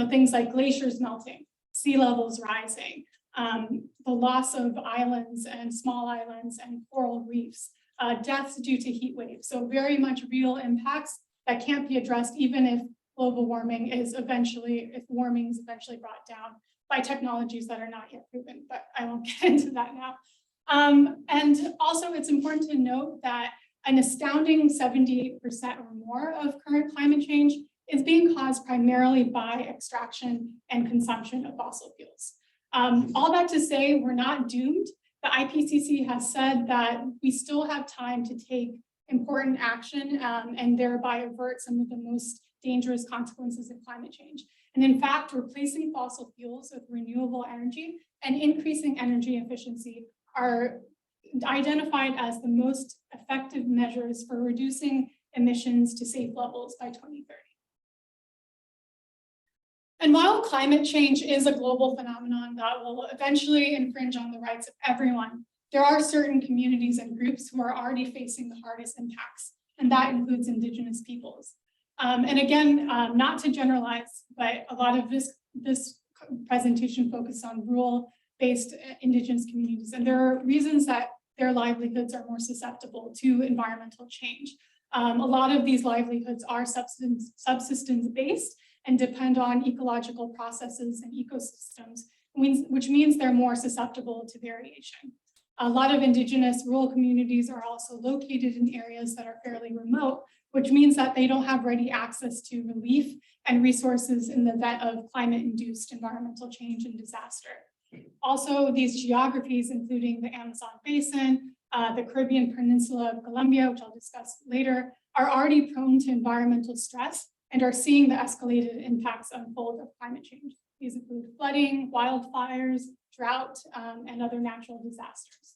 [SPEAKER 5] Things like glaciers melting, sea levels rising, the loss of islands and small islands and coral reefs, deaths due to heat waves. So very much real impacts that can't be addressed even if warming is eventually brought down by technologies that are not yet proven, but I won't get into that now. And also it's important to note that an astounding 78% or more of current climate change is being caused primarily by extraction and consumption of fossil fuels. All that to say, we're not doomed. The IPCC has said that we still have time to take important action and thereby avert some of the most dangerous consequences of climate change. And in fact, replacing fossil fuels with renewable energy and increasing energy efficiency are identified as the most effective measures for reducing emissions to safe levels by 2030. And while climate change is a global phenomenon that will eventually infringe on the rights of everyone, there are certain communities and groups who are already facing the hardest impacts, and that includes Indigenous peoples. And again, not to generalize, but a lot of this presentation focused on rural-based Indigenous communities, and there are reasons that their livelihoods are more susceptible to environmental change. A lot of these livelihoods are subsistence-based and depend on ecological processes and ecosystems, which means they're more susceptible to variation. A lot of Indigenous rural communities are also located in areas that are fairly remote, which means that they don't have ready access to relief and resources in the event of climate-induced environmental change and disaster. Also, these geographies, including the Amazon Basin, the Caribbean Peninsula of Colombia, which I'll discuss later, are already prone to environmental stress and are seeing the escalated impacts unfold of climate change. These include flooding, wildfires, drought, and other natural disasters.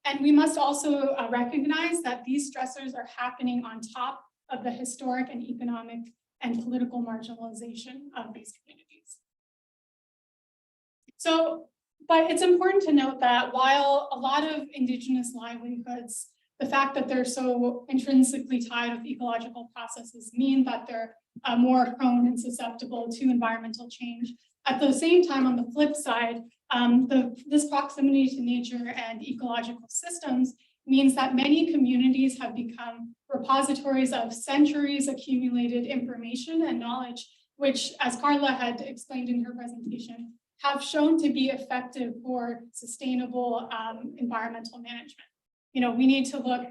[SPEAKER 5] And we must also recognize that these stressors are happening on top of the historic and economic and political marginalization of these communities. So, but it's important to note that while a lot of Indigenous livelihoods, the fact that they're so intrinsically tied with ecological processes mean that they're more prone and susceptible to environmental change. At the same time, on the flip side, this proximity to nature and ecological systems means that many communities have become repositories of centuries accumulated information and knowledge, which, as Carla had explained in her presentation, have shown to be effective for sustainable environmental management. We need to look,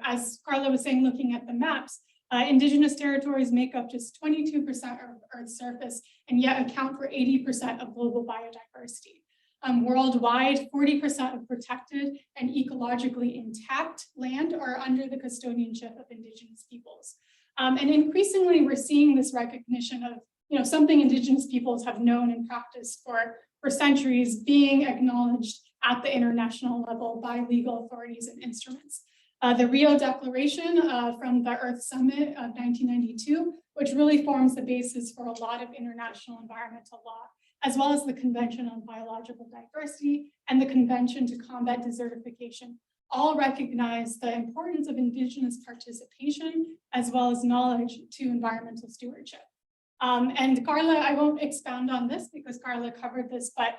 [SPEAKER 5] as Carla was saying, looking at the maps, Indigenous territories make up just 22% of Earth's surface and yet account for 80% of global biodiversity. Worldwide, 40% of protected and ecologically intact land are under the custodianship of Indigenous peoples. And increasingly, we're seeing this recognition of something Indigenous peoples have known and practiced for centuries being acknowledged at the international level by legal authorities and instruments. The Rio Declaration from the Earth Summit of 1992, which really forms the basis for a lot of international environmental law, as well as the Convention on Biological Diversity and the Convention to Combat Desertification, all recognize the importance of Indigenous participation as well as knowledge to environmental stewardship. And Carla, I won't expound on this because Carla covered this, but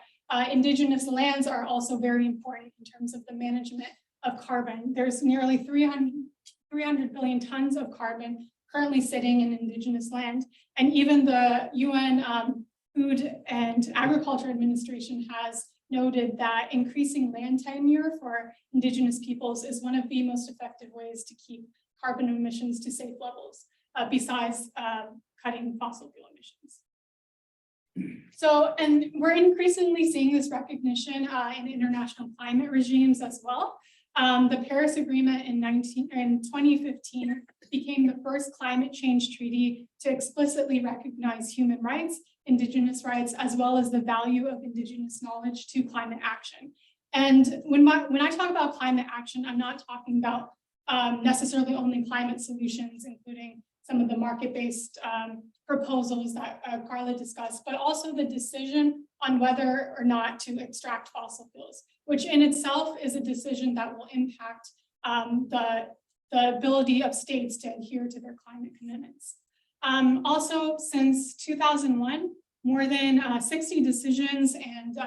[SPEAKER 5] Indigenous lands are also very important in terms of the management of carbon. There's nearly 300 billion tons of carbon currently sitting in Indigenous land. And even the UN Food and Agriculture Administration has noted that increasing land tenure for Indigenous peoples is one of the most effective ways to keep carbon emissions to safe levels, besides cutting fossil fuel emissions. So, and we're increasingly seeing this recognition in international climate regimes as well. The Paris Agreement in 2015 became the first climate change treaty to explicitly recognize human rights, Indigenous rights, as well as the value of Indigenous knowledge to climate action. And when I talk about climate action, I'm not talking about necessarily only climate solutions, including some of the market-based proposals that Carla discussed, but also the decision on whether or not to extract fossil fuels, which in itself is a decision that will impact the ability of states to adhere to their climate commitments. Also, since 2001, more than 60 decisions and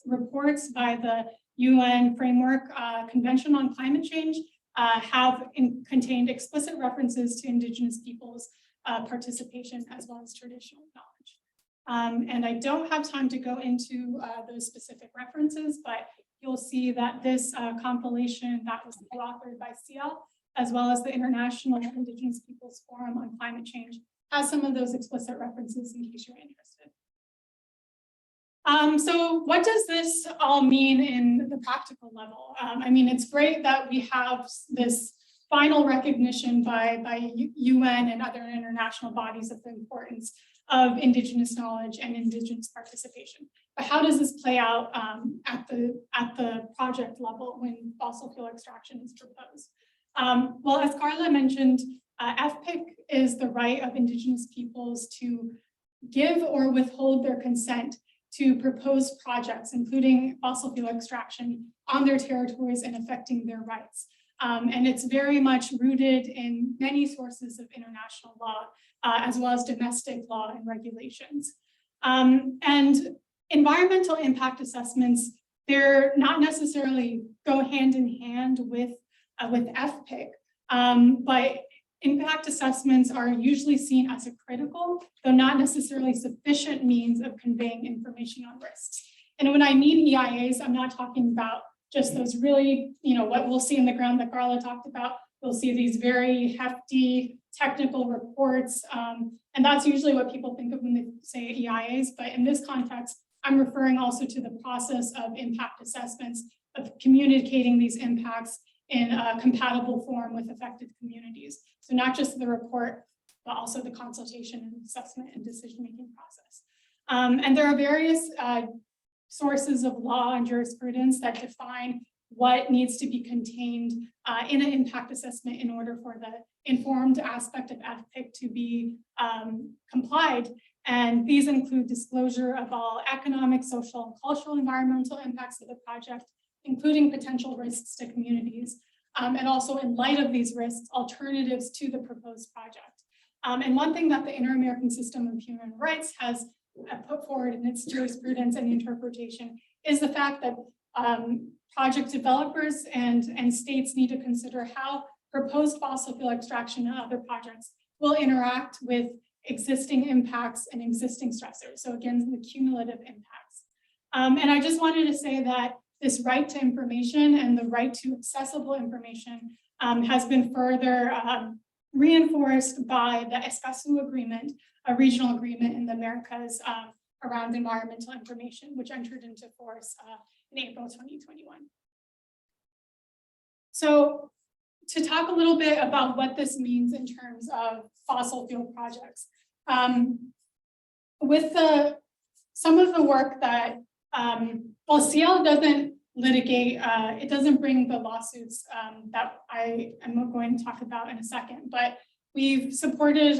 [SPEAKER 5] reports by the UN Framework Convention on Climate Change have contained explicit references to Indigenous peoples' participation as well as traditional knowledge. And I don't have time to go into those specific references, but you'll see that this compilation that was co-authored by CL, as well as the International Indigenous Peoples Forum on Climate Change, has some of those explicit references in case you're interested. So what does this all mean in the practical level? I mean, it's great that we have this final recognition by UN and other international bodies of the importance of Indigenous knowledge and Indigenous participation. But how does this play out at the project level when fossil fuel extraction is proposed? Well, as Carla mentioned, FPIC is the right of Indigenous peoples to give or withhold their consent to propose projects, including fossil fuel extraction on their territories and affecting their rights. And it's very much rooted in many sources of international law, as well as domestic law and regulations. And environmental impact assessments, they're not necessarily go hand in hand with FPIC, but impact assessments are usually seen as a critical, though not necessarily sufficient means of conveying information on risks. And when I mean EIAs, I'm not talking about just those really, what we'll see in the ground that Carla talked about. We'll see these very hefty technical reports, and that's usually what people think of when they say EIAs. But in this context, I'm referring also to the process of impact assessments, of communicating these impacts in a compatible form with affected communities. So not just the report, but also the consultation and assessment and decision-making process. And there are various sources of law and jurisprudence that define what needs to be contained in an impact assessment in order for the informed aspect of FPIC to be complied. And these include disclosure of all economic, social, and cultural environmental impacts of the project, including potential risks to communities, and also in light of these risks, alternatives to the proposed project. And one thing that the Inter-American System of Human Rights has put forward in its jurisprudence and interpretation is the fact that project developers and states need to consider how proposed fossil fuel extraction and other projects will interact with existing impacts and existing stressors. So again, the cumulative impacts. And I just wanted to say that this right to information and the right to accessible information has been further reinforced by the Escazú Agreement, a regional agreement in the Americas around environmental information, which entered into force in April 2021. So to talk a little bit about what this means in terms of fossil fuel projects, with some of the work that, well, CL doesn't litigate, it doesn't bring the lawsuits that I am going to talk about in a second, but we've supported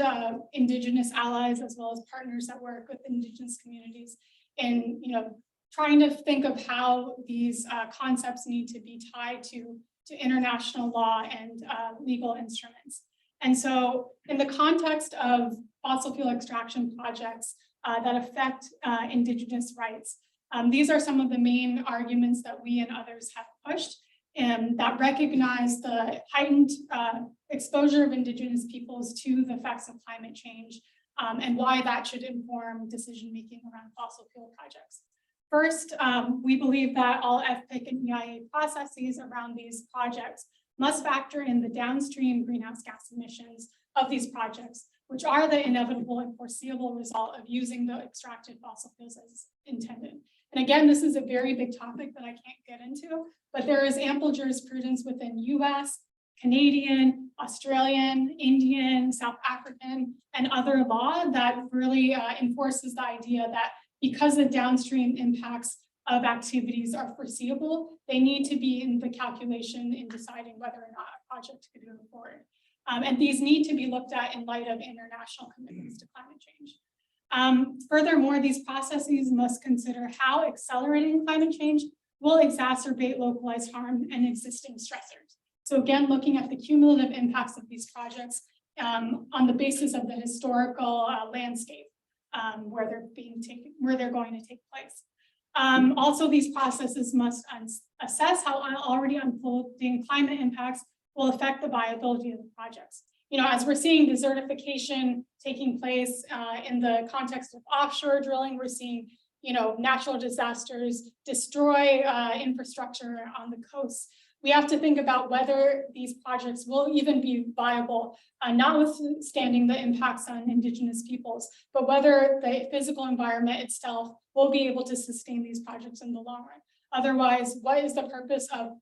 [SPEAKER 5] Indigenous allies as well as partners that work with Indigenous communities in, trying to think of how these concepts need to be tied to international law and legal instruments. And so in the context of fossil fuel extraction projects that affect Indigenous rights, these are some of the main arguments that we and others have pushed and that recognize the heightened exposure of Indigenous peoples to the effects of climate change and why that should inform decision-making around fossil fuel projects. First, we believe that all FPIC and EIA processes around these projects must factor in the downstream greenhouse gas emissions of these projects, which are the inevitable and foreseeable result of using the extracted fossil fuels as intended. And again, this is a very big topic that I can't get into, but there is ample jurisprudence within US, Canadian, Australian, Indian, South African, and other law that really enforces the idea that because the downstream impacts of activities are foreseeable, they need to be in the calculation in deciding whether or not a project could move forward. And these need to be looked at in light of international commitments to climate change. Furthermore, these processes must consider how accelerating climate change will exacerbate localized harm and existing stressors. So again, looking at the cumulative impacts of these projects on the basis of the historical landscape where they're going to take place. Also, these processes must assess how already unfolding climate impacts will affect the viability of the projects. As we're seeing desertification taking place in the context of offshore drilling, we're seeing, natural disasters destroy infrastructure on the coast. We have to think about whether these projects will even be viable, notwithstanding the impacts on Indigenous peoples, but whether the physical environment itself will be able to sustain these projects in the long run. Otherwise, what is the purpose of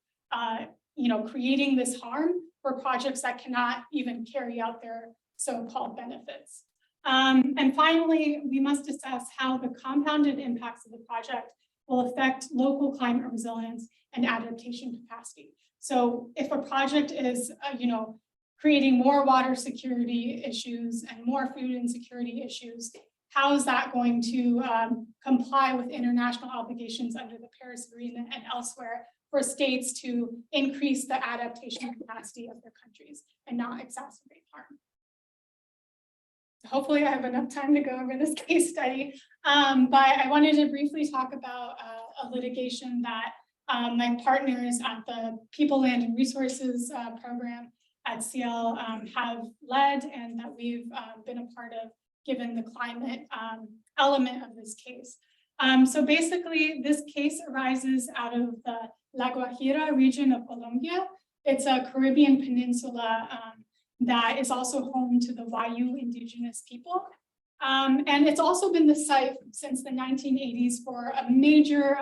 [SPEAKER 5] creating this harm for projects that cannot even carry out their so-called benefits? And finally, we must assess how the compounded impacts of the project will affect local climate resilience and adaptation capacity. So if a project is, creating more water security issues and more food insecurity issues, how is that going to comply with international obligations under the Paris Agreement and elsewhere for states to increase the adaptation capacity of their countries and not exacerbate harm? Hopefully I have enough time to go over this case study, but I wanted to briefly talk about a litigation that my partners at the People, Land, and Resources program at CL have led and that we've been a part of, given the climate element of this case. So basically, this case arises out of the La Guajira region of Colombia. It's a Caribbean peninsula that is also home to the Wayuu indigenous people. And it's also been the site since the 1980s for a major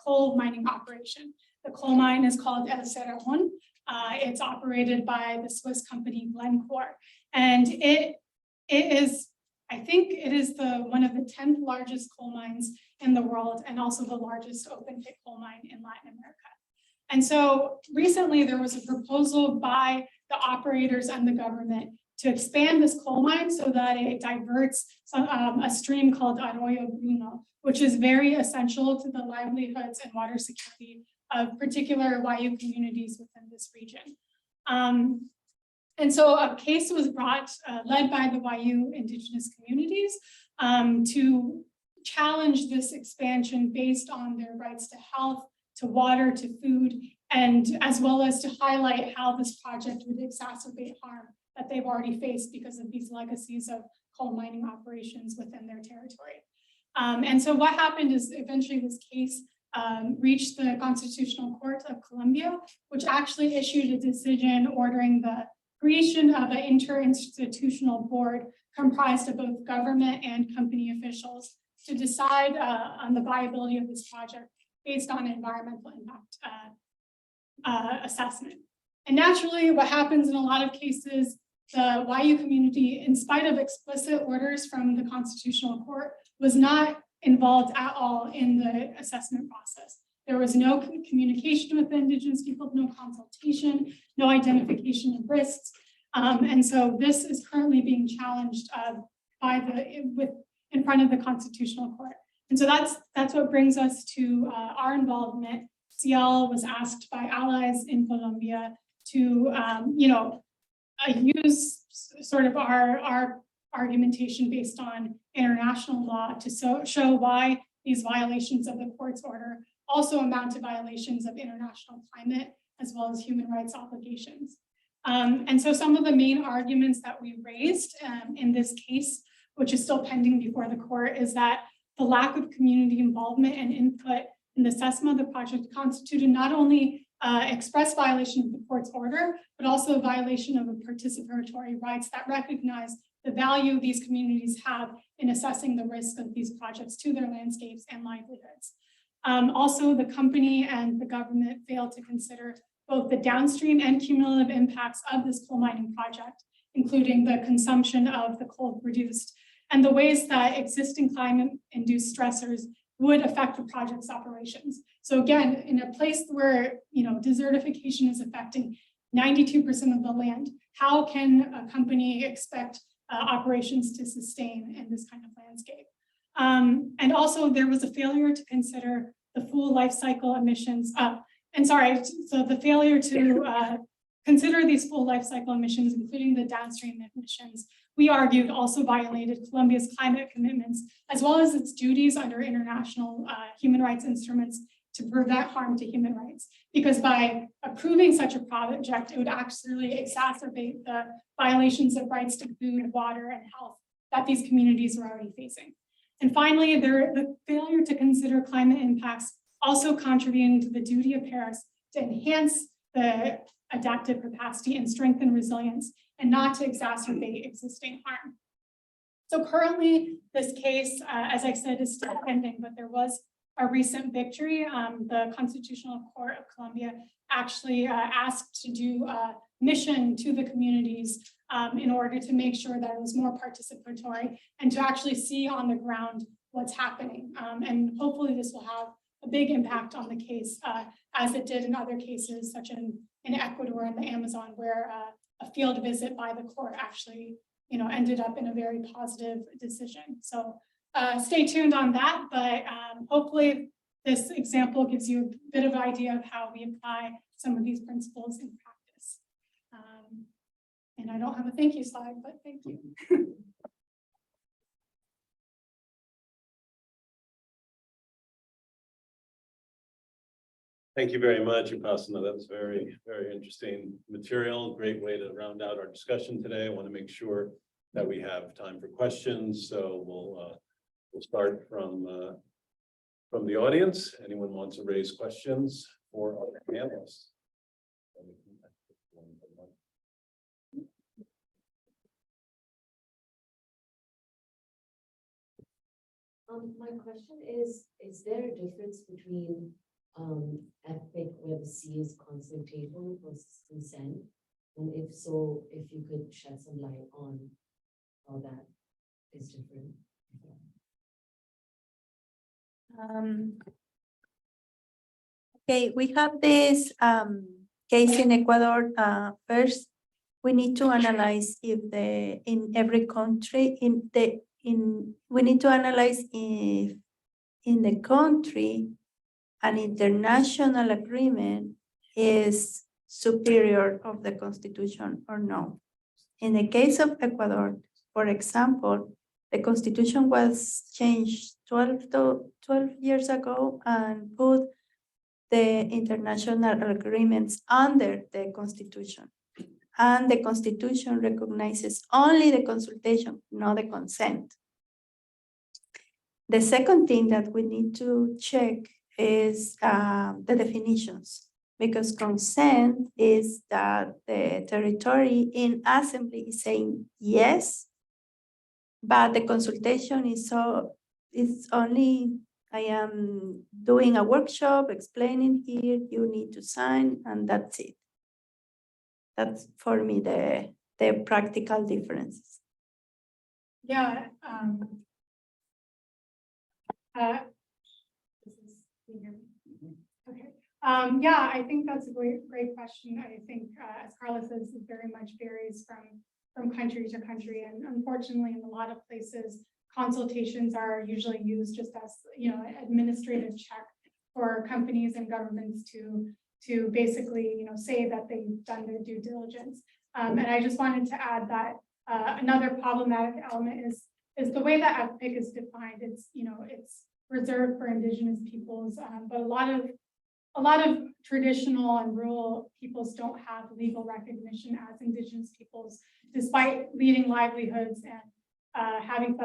[SPEAKER 5] coal mining operation. The coal mine is called El Cerrejón. It's operated by the Swiss company Glencore. And it is, I think it is one of the 10th largest coal mines in the world and also the largest open pit coal mine in Latin America. And so recently there was a proposal by the operators and the government to expand this coal mine so that it diverts a stream called Arroyo Bruno, which is very essential to the livelihoods and water security of particular Wayuu communities within this region. And so a case was brought, led by the Wayuu indigenous communities to challenge this expansion based on their rights to health, to water, to food, and as well as to highlight how this project would exacerbate harm that they've already faced because of these legacies of coal mining operations within their territory. And so what happened is eventually this case reached the Constitutional Court of Colombia, which actually issued a decision ordering the creation of an interinstitutional board comprised of both government and company officials to decide on the viability of this project based on environmental impact assessment. And naturally, what happens in a lot of cases, the Wayuu community, in spite of explicit orders from the Constitutional Court, was not involved at all in the assessment process. There was no communication with the indigenous people, no consultation, no identification of risks. And so this is currently being challenged in front of the Constitutional Court. And so that's what brings us to our involvement. CL was asked by allies in Colombia to use sort of our argumentation based on international law to show why these violations of the court's order also amount to violations of international climate as well as human rights obligations. And so some of the main arguments that we raised in this case, which is still pending before the court, is that the lack of community involvement and input in the assessment of the project constituted not only express violation of the court's order, but also a violation of the participatory rights that recognize the value these communities have in assessing the risk of these projects to their landscapes and livelihoods. Also, the company and the government failed to consider both the downstream and cumulative impacts of this coal mining project, including the consumption of the coal produced and the ways that existing climate-induced stressors would affect the project's operations. So again, in a place where desertification is affecting 92% of the land, how can a company expect operations to sustain in this kind of landscape? And also there was a failure to consider the full life cycle emissions. So the failure to consider these full life cycle emissions, including the downstream emissions, we argued also violated Colombia's climate commitments, as well as its duties under international human rights instruments to prevent harm to human rights. Because by approving such a project, it would actually exacerbate the violations of rights to food, water, and health that these communities are already facing. And finally, the failure to consider climate impacts also contributing to the duty of Paris to enhance the adaptive capacity and strengthen resilience, and not to exacerbate existing harm. So currently, this case, as I said, is still pending, but there was a recent victory. The Constitutional Court of Colombia actually asked to do a mission to the communities in order to make sure that it was more participatory and to actually see on the ground what's happening. And hopefully this will have a big impact on the case, as it did in other cases, such in Ecuador and the Amazon, where a field visit by the court actually ended up in a very positive decision. So stay tuned on that, but hopefully this example gives you a bit of idea of how we apply some of these principles in practice. And I don't have a thank you slide, but thank you.
[SPEAKER 1] Thank you very much, Upasana. That was very, very interesting material. Great way to round out our discussion today. I want to make sure that we have time for questions. So we'll start from the audience. Anyone wants to raise questions for our panelists?
[SPEAKER 6] My question is there a difference between epic where the sea is consultative versus consent? And if so, if you could shed some light on how that is different.
[SPEAKER 3] Okay, we have this case in Ecuador. First, we need to analyze if in every country we need to analyze if in the country an international agreement is superior of the Constitution or no. In the case of Ecuador, for example, the Constitution was changed 12 years ago and put the international agreements under the Constitution. And the Constitution recognizes only the consultation, not the consent. The second thing that we need to check is the definitions, because consent is that the territory in assembly is saying yes, but the consultation is it's only I am doing a workshop explaining here, you need to sign, and that's it. That's for me the practical differences.
[SPEAKER 5] Yeah. Okay. Yeah, I think that's a great question. I think, as Carla says, it very much varies from country to country, and unfortunately, in a lot of places, consultations are usually used just as an administrative check for companies and governments to basically say that they've done their due diligence. And I just wanted to add that another problematic element is the way that FPIC is defined. It's it's reserved for Indigenous peoples, but a lot of traditional and rural peoples don't have legal recognition as Indigenous peoples, despite leading livelihoods and having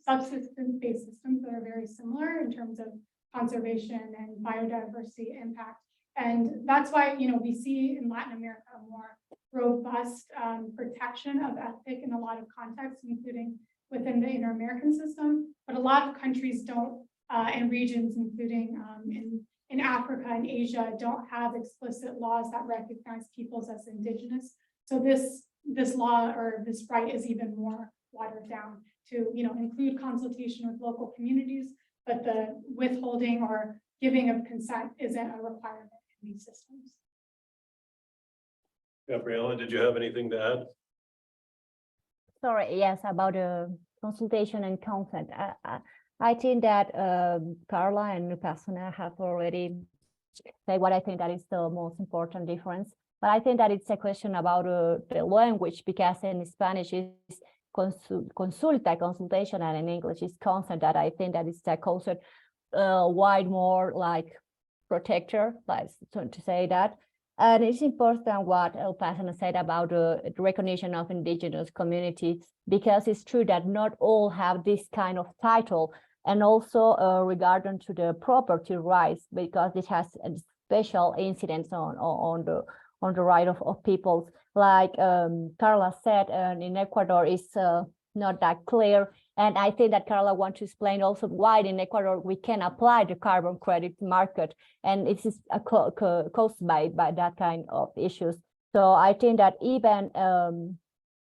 [SPEAKER 5] subsistence-based systems that are very similar in terms of conservation and biodiversity impact. And that's why we see in Latin America a more robust protection of FPIC in a lot of contexts, including within the Inter-American system. But a lot of countries don't and regions, including in Africa and Asia, don't have explicit laws that recognize peoples as indigenous. So this law or this right is even more watered down to, include consultation with local communities, but the withholding or giving of consent isn't a requirement in these systems.
[SPEAKER 1] Gabriela, did you have anything to add?
[SPEAKER 2] Sorry, yes, about the consultation and consent. I think that Carla and Upasana have already said what I think that is the most important difference. But I think that it's a question about the language, because in Spanish is consultation, and in English is consent. That I think that it's a concept wide more like protector, like to say that. And it's important what Upasana said about the recognition of indigenous communities, because it's true that not all have this kind of title, and also regarding to the property rights, because it has a special incidence on the right of peoples. Like Carla said, in Ecuador is not that clear. And I think that Carla wants to explain also why in Ecuador we can apply the carbon credit market, and it is caused by that kind of issues. So I think that even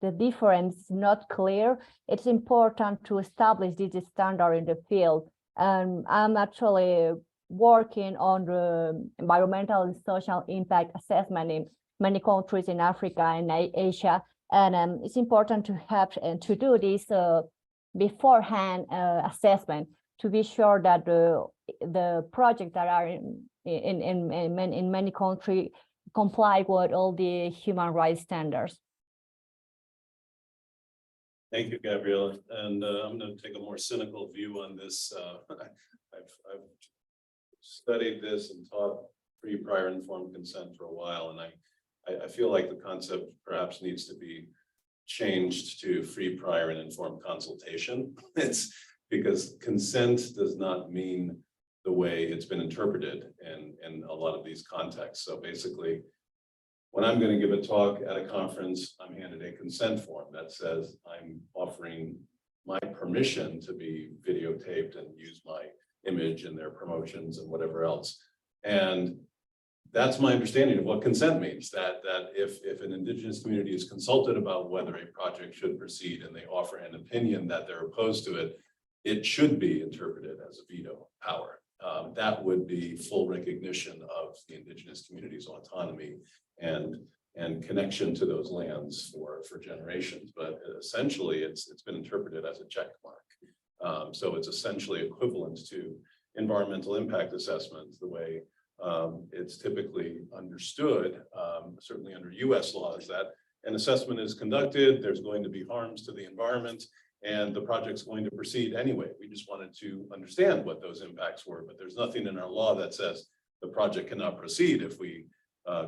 [SPEAKER 2] the difference is not clear, it's important to establish this standard in the field. And I'm actually working on the environmental and social impact assessment in many countries in Africa and Asia. And it's important to have to do this beforehand assessment to be sure that the projects that are in many countries comply with all the human rights standards.
[SPEAKER 1] Thank you, Gabriela. And I'm going to take a more cynical view on this. I've studied this and taught free, prior, informed consent for a while, and I feel like the concept perhaps needs to be changed to free, prior, and informed consultation. It's because consent does not mean the way it's been interpreted in a lot of these contexts. So basically, when I'm going to give a talk at a conference, I'm handed a consent form that says I'm offering my permission to be videotaped and use my image in their promotions and whatever else. And that's my understanding of what consent means, that if an indigenous community is consulted about whether a project should proceed and they offer an opinion that they're opposed to it, it should be interpreted as a veto power. That would be full recognition of the indigenous community's autonomy and connection to those lands for generations. But essentially, it's been interpreted as a check mark. So it's essentially equivalent to environmental impact assessments, the way it's typically understood, certainly under US laws, that an assessment is conducted, there's going to be harms to the environment, and the project's going to proceed anyway. We just wanted to understand what those impacts were, but there's nothing in our law that says the project cannot proceed if we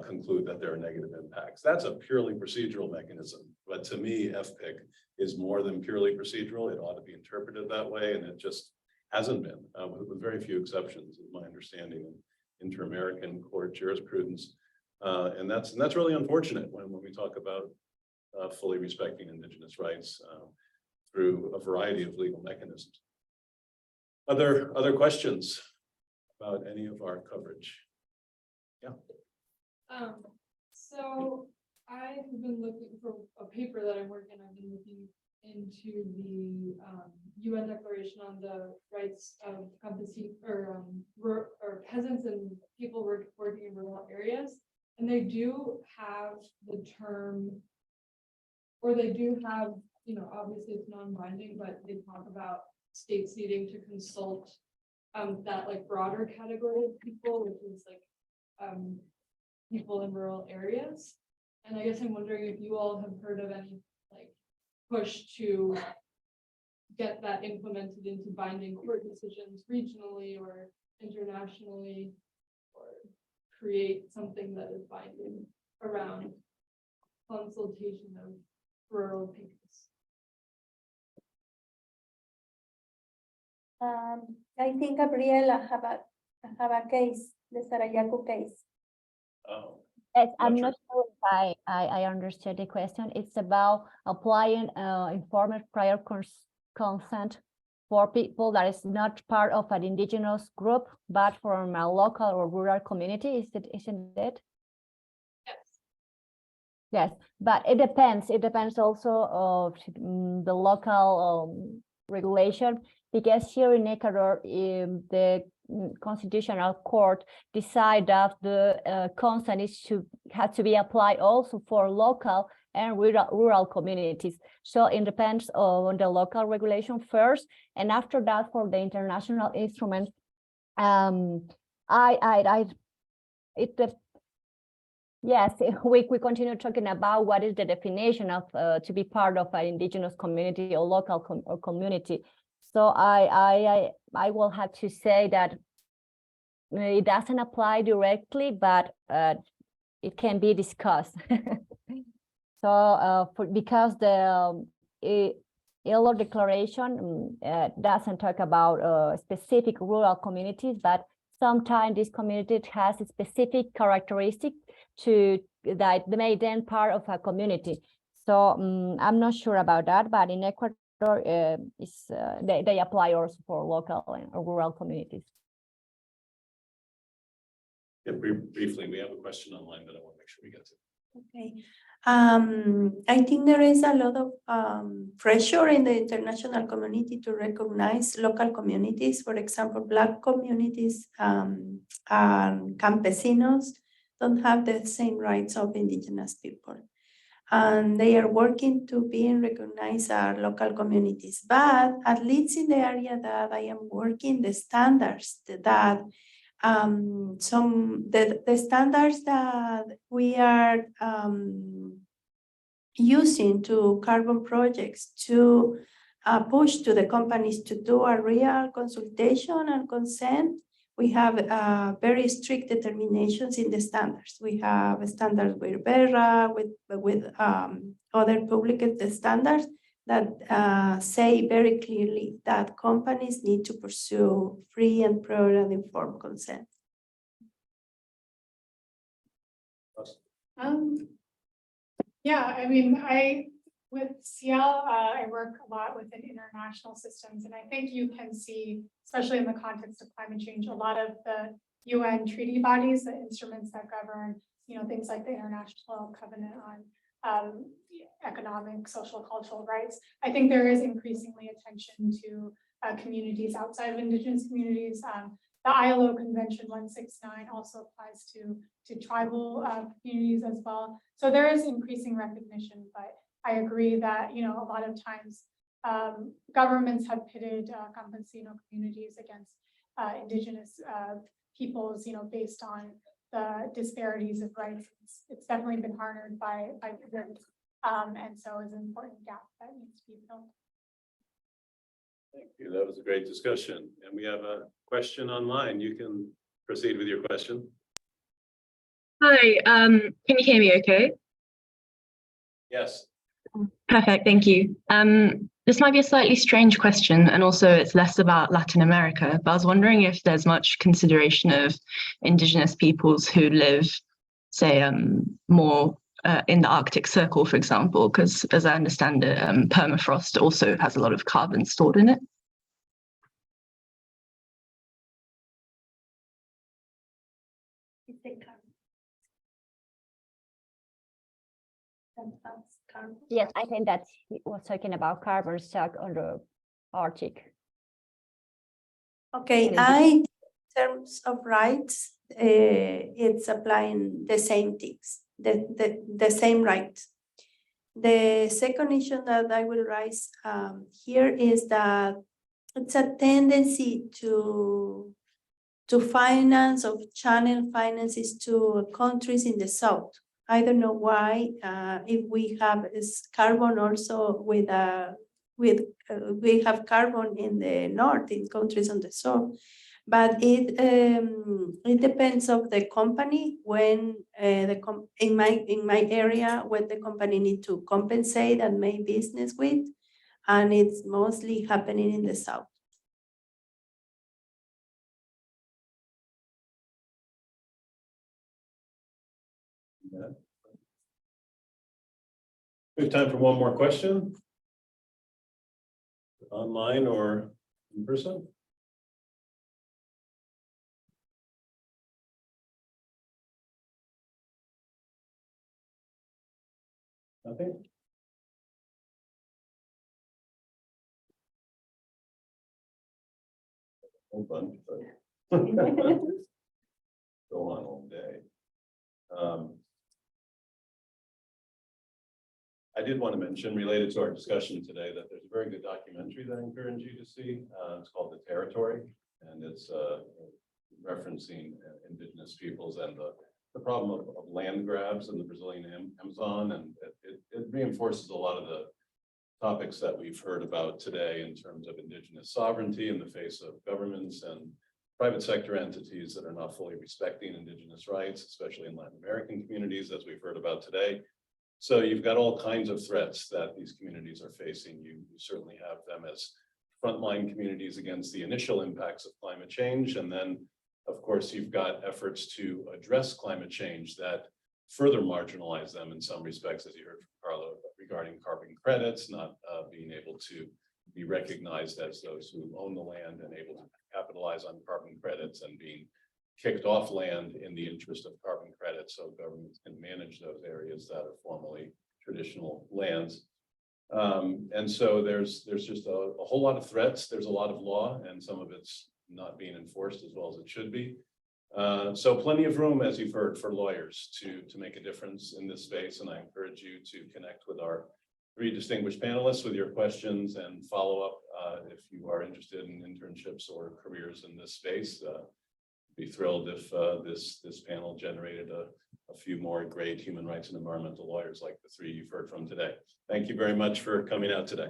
[SPEAKER 1] conclude that there are negative impacts. That's a purely procedural mechanism. But to me, FPIC is more than purely procedural. It ought to be interpreted that way, and it just hasn't been, with very few exceptions, is my understanding in inter-American court jurisprudence. And that's really unfortunate when we talk about fully respecting indigenous rights through a variety of legal mechanisms. Other questions about any of our coverage? Yeah.
[SPEAKER 4] So I have been looking for a paper that I'm working on. I've been looking into the UN Declaration on the Rights of Campesino or peasants and people working in rural areas, and they do have the term, or they do have, obviously it's non-binding, but they talk about states needing to consult that like broader category of people, which is like people in rural areas. And I guess I'm wondering if you all have heard of any like push to get that implemented into binding court decisions regionally or internationally, or create something that is binding around consultation of rural peoples.
[SPEAKER 3] I think Gabriela have a case, the Sarayaku case.
[SPEAKER 1] Oh,
[SPEAKER 2] Yes, I'm
[SPEAKER 1] Not
[SPEAKER 2] not sure if I understood the question. It's about applying informed prior consent for people that is not part of an indigenous group, but from a local or rural community, isn't it?
[SPEAKER 4] Yes.
[SPEAKER 2] Yes, but it depends. It depends also of the local regulation, because here in Ecuador, the Constitutional Court decided that the consent has to be applied also for local and rural communities. So it depends on the local regulation first, and after that, for the international instruments, yes, we continue talking about what is the definition of to be part of an indigenous community or local community. So I will have to say that it doesn't apply directly, but it can be discussed. So because the ILO declaration doesn't talk about specific rural communities, but sometimes this community has a specific characteristic that may then part of a community. So I'm not sure about that, but in Ecuador, they apply also for local and rural communities.
[SPEAKER 1] Yeah, briefly, we have a question online that I want to make sure we get to.
[SPEAKER 3] Okay. I think there is a lot of pressure in the international community to recognize local communities. For example, Black communities and campesinos don't have the same rights of indigenous people. And they are working to be recognized as local communities. But at least in the area that I am working, the standards that the standards that we are using to carbon projects to push to the companies to do a real consultation and consent, we have very strict determinations in the standards. We have standards with BERRA, with other public standards that say very clearly that companies need to pursue free and prior and informed consent.
[SPEAKER 5] Yeah, I mean, with CL, I work a lot within international systems, and I think you can see, especially in the context of climate change, a lot of the UN treaty bodies, the instruments that govern, things like the International Covenant on Economic, Social, Cultural Rights. I think there is increasingly attention to communities outside of indigenous communities. The ILO Convention 169 also applies to tribal communities as well. So there is increasing recognition, but I agree that, a lot of times governments have pitted campesino communities against indigenous peoples, based on the disparities of rights. It's definitely been harned by others, and so is an important gap that needs to be filled.
[SPEAKER 1] Thank you. That was a great discussion. And we have a question online. You can proceed with your question.
[SPEAKER 7] Hi, can you hear me okay?
[SPEAKER 1] Yes.
[SPEAKER 7] Perfect, thank you. This might be a slightly strange question, and also it's less about Latin America, but I was wondering if there's much consideration of indigenous peoples who live, say, more in the Arctic Circle, for example, because as I understand it, permafrost also has a lot of carbon stored in it.
[SPEAKER 2] Yes, I think that he was talking about carbon stock on the Arctic.
[SPEAKER 3] Okay, in terms of rights, it's applying the same things, the same rights. The second issue that I will raise here is that it's a tendency to finance or channel finances to countries in the south. I don't know why. If we have carbon also we have carbon in the north, in countries on the south, but it depends of the company when in my area when the company need to compensate and make business with, and it's mostly happening in the south.
[SPEAKER 1] Yeah. We have time for one more question. Online or in person? Nothing? Whole bunch, but go on all day. I did want to mention, related to our discussion today, that there's a very good documentary that I encourage you to see. It's called The Territory, and it's referencing Indigenous peoples and the problem of land grabs in the Brazilian Amazon, and it reinforces a lot of the topics that we've heard about today in terms of Indigenous sovereignty in the face of governments and private sector entities that are not fully respecting Indigenous rights, especially in Latin American communities, as we've heard about today. So you've got all kinds of threats that these communities are facing. You certainly have them as frontline communities against the initial impacts of climate change. And then, of course, you've got efforts to address climate change that further marginalize them in some respects, as you heard from Carla, regarding carbon credits, not being able to be recognized as those who own the land and able to capitalize on carbon credits, and being kicked off land in the interest of carbon credits, so governments can manage those areas that are formerly traditional lands. And so there's just a whole lot of threats. There's a lot of law, and some of it's not being enforced as well as it should be. So plenty of room, as you've heard, for lawyers to make a difference in this space. And I encourage you to connect with our 3 distinguished panelists with your questions and follow up if you are interested in internships or careers in this space. Be thrilled if this panel generated a few more great human rights and environmental lawyers like the 3 you've heard from today. Thank you very much for coming out today.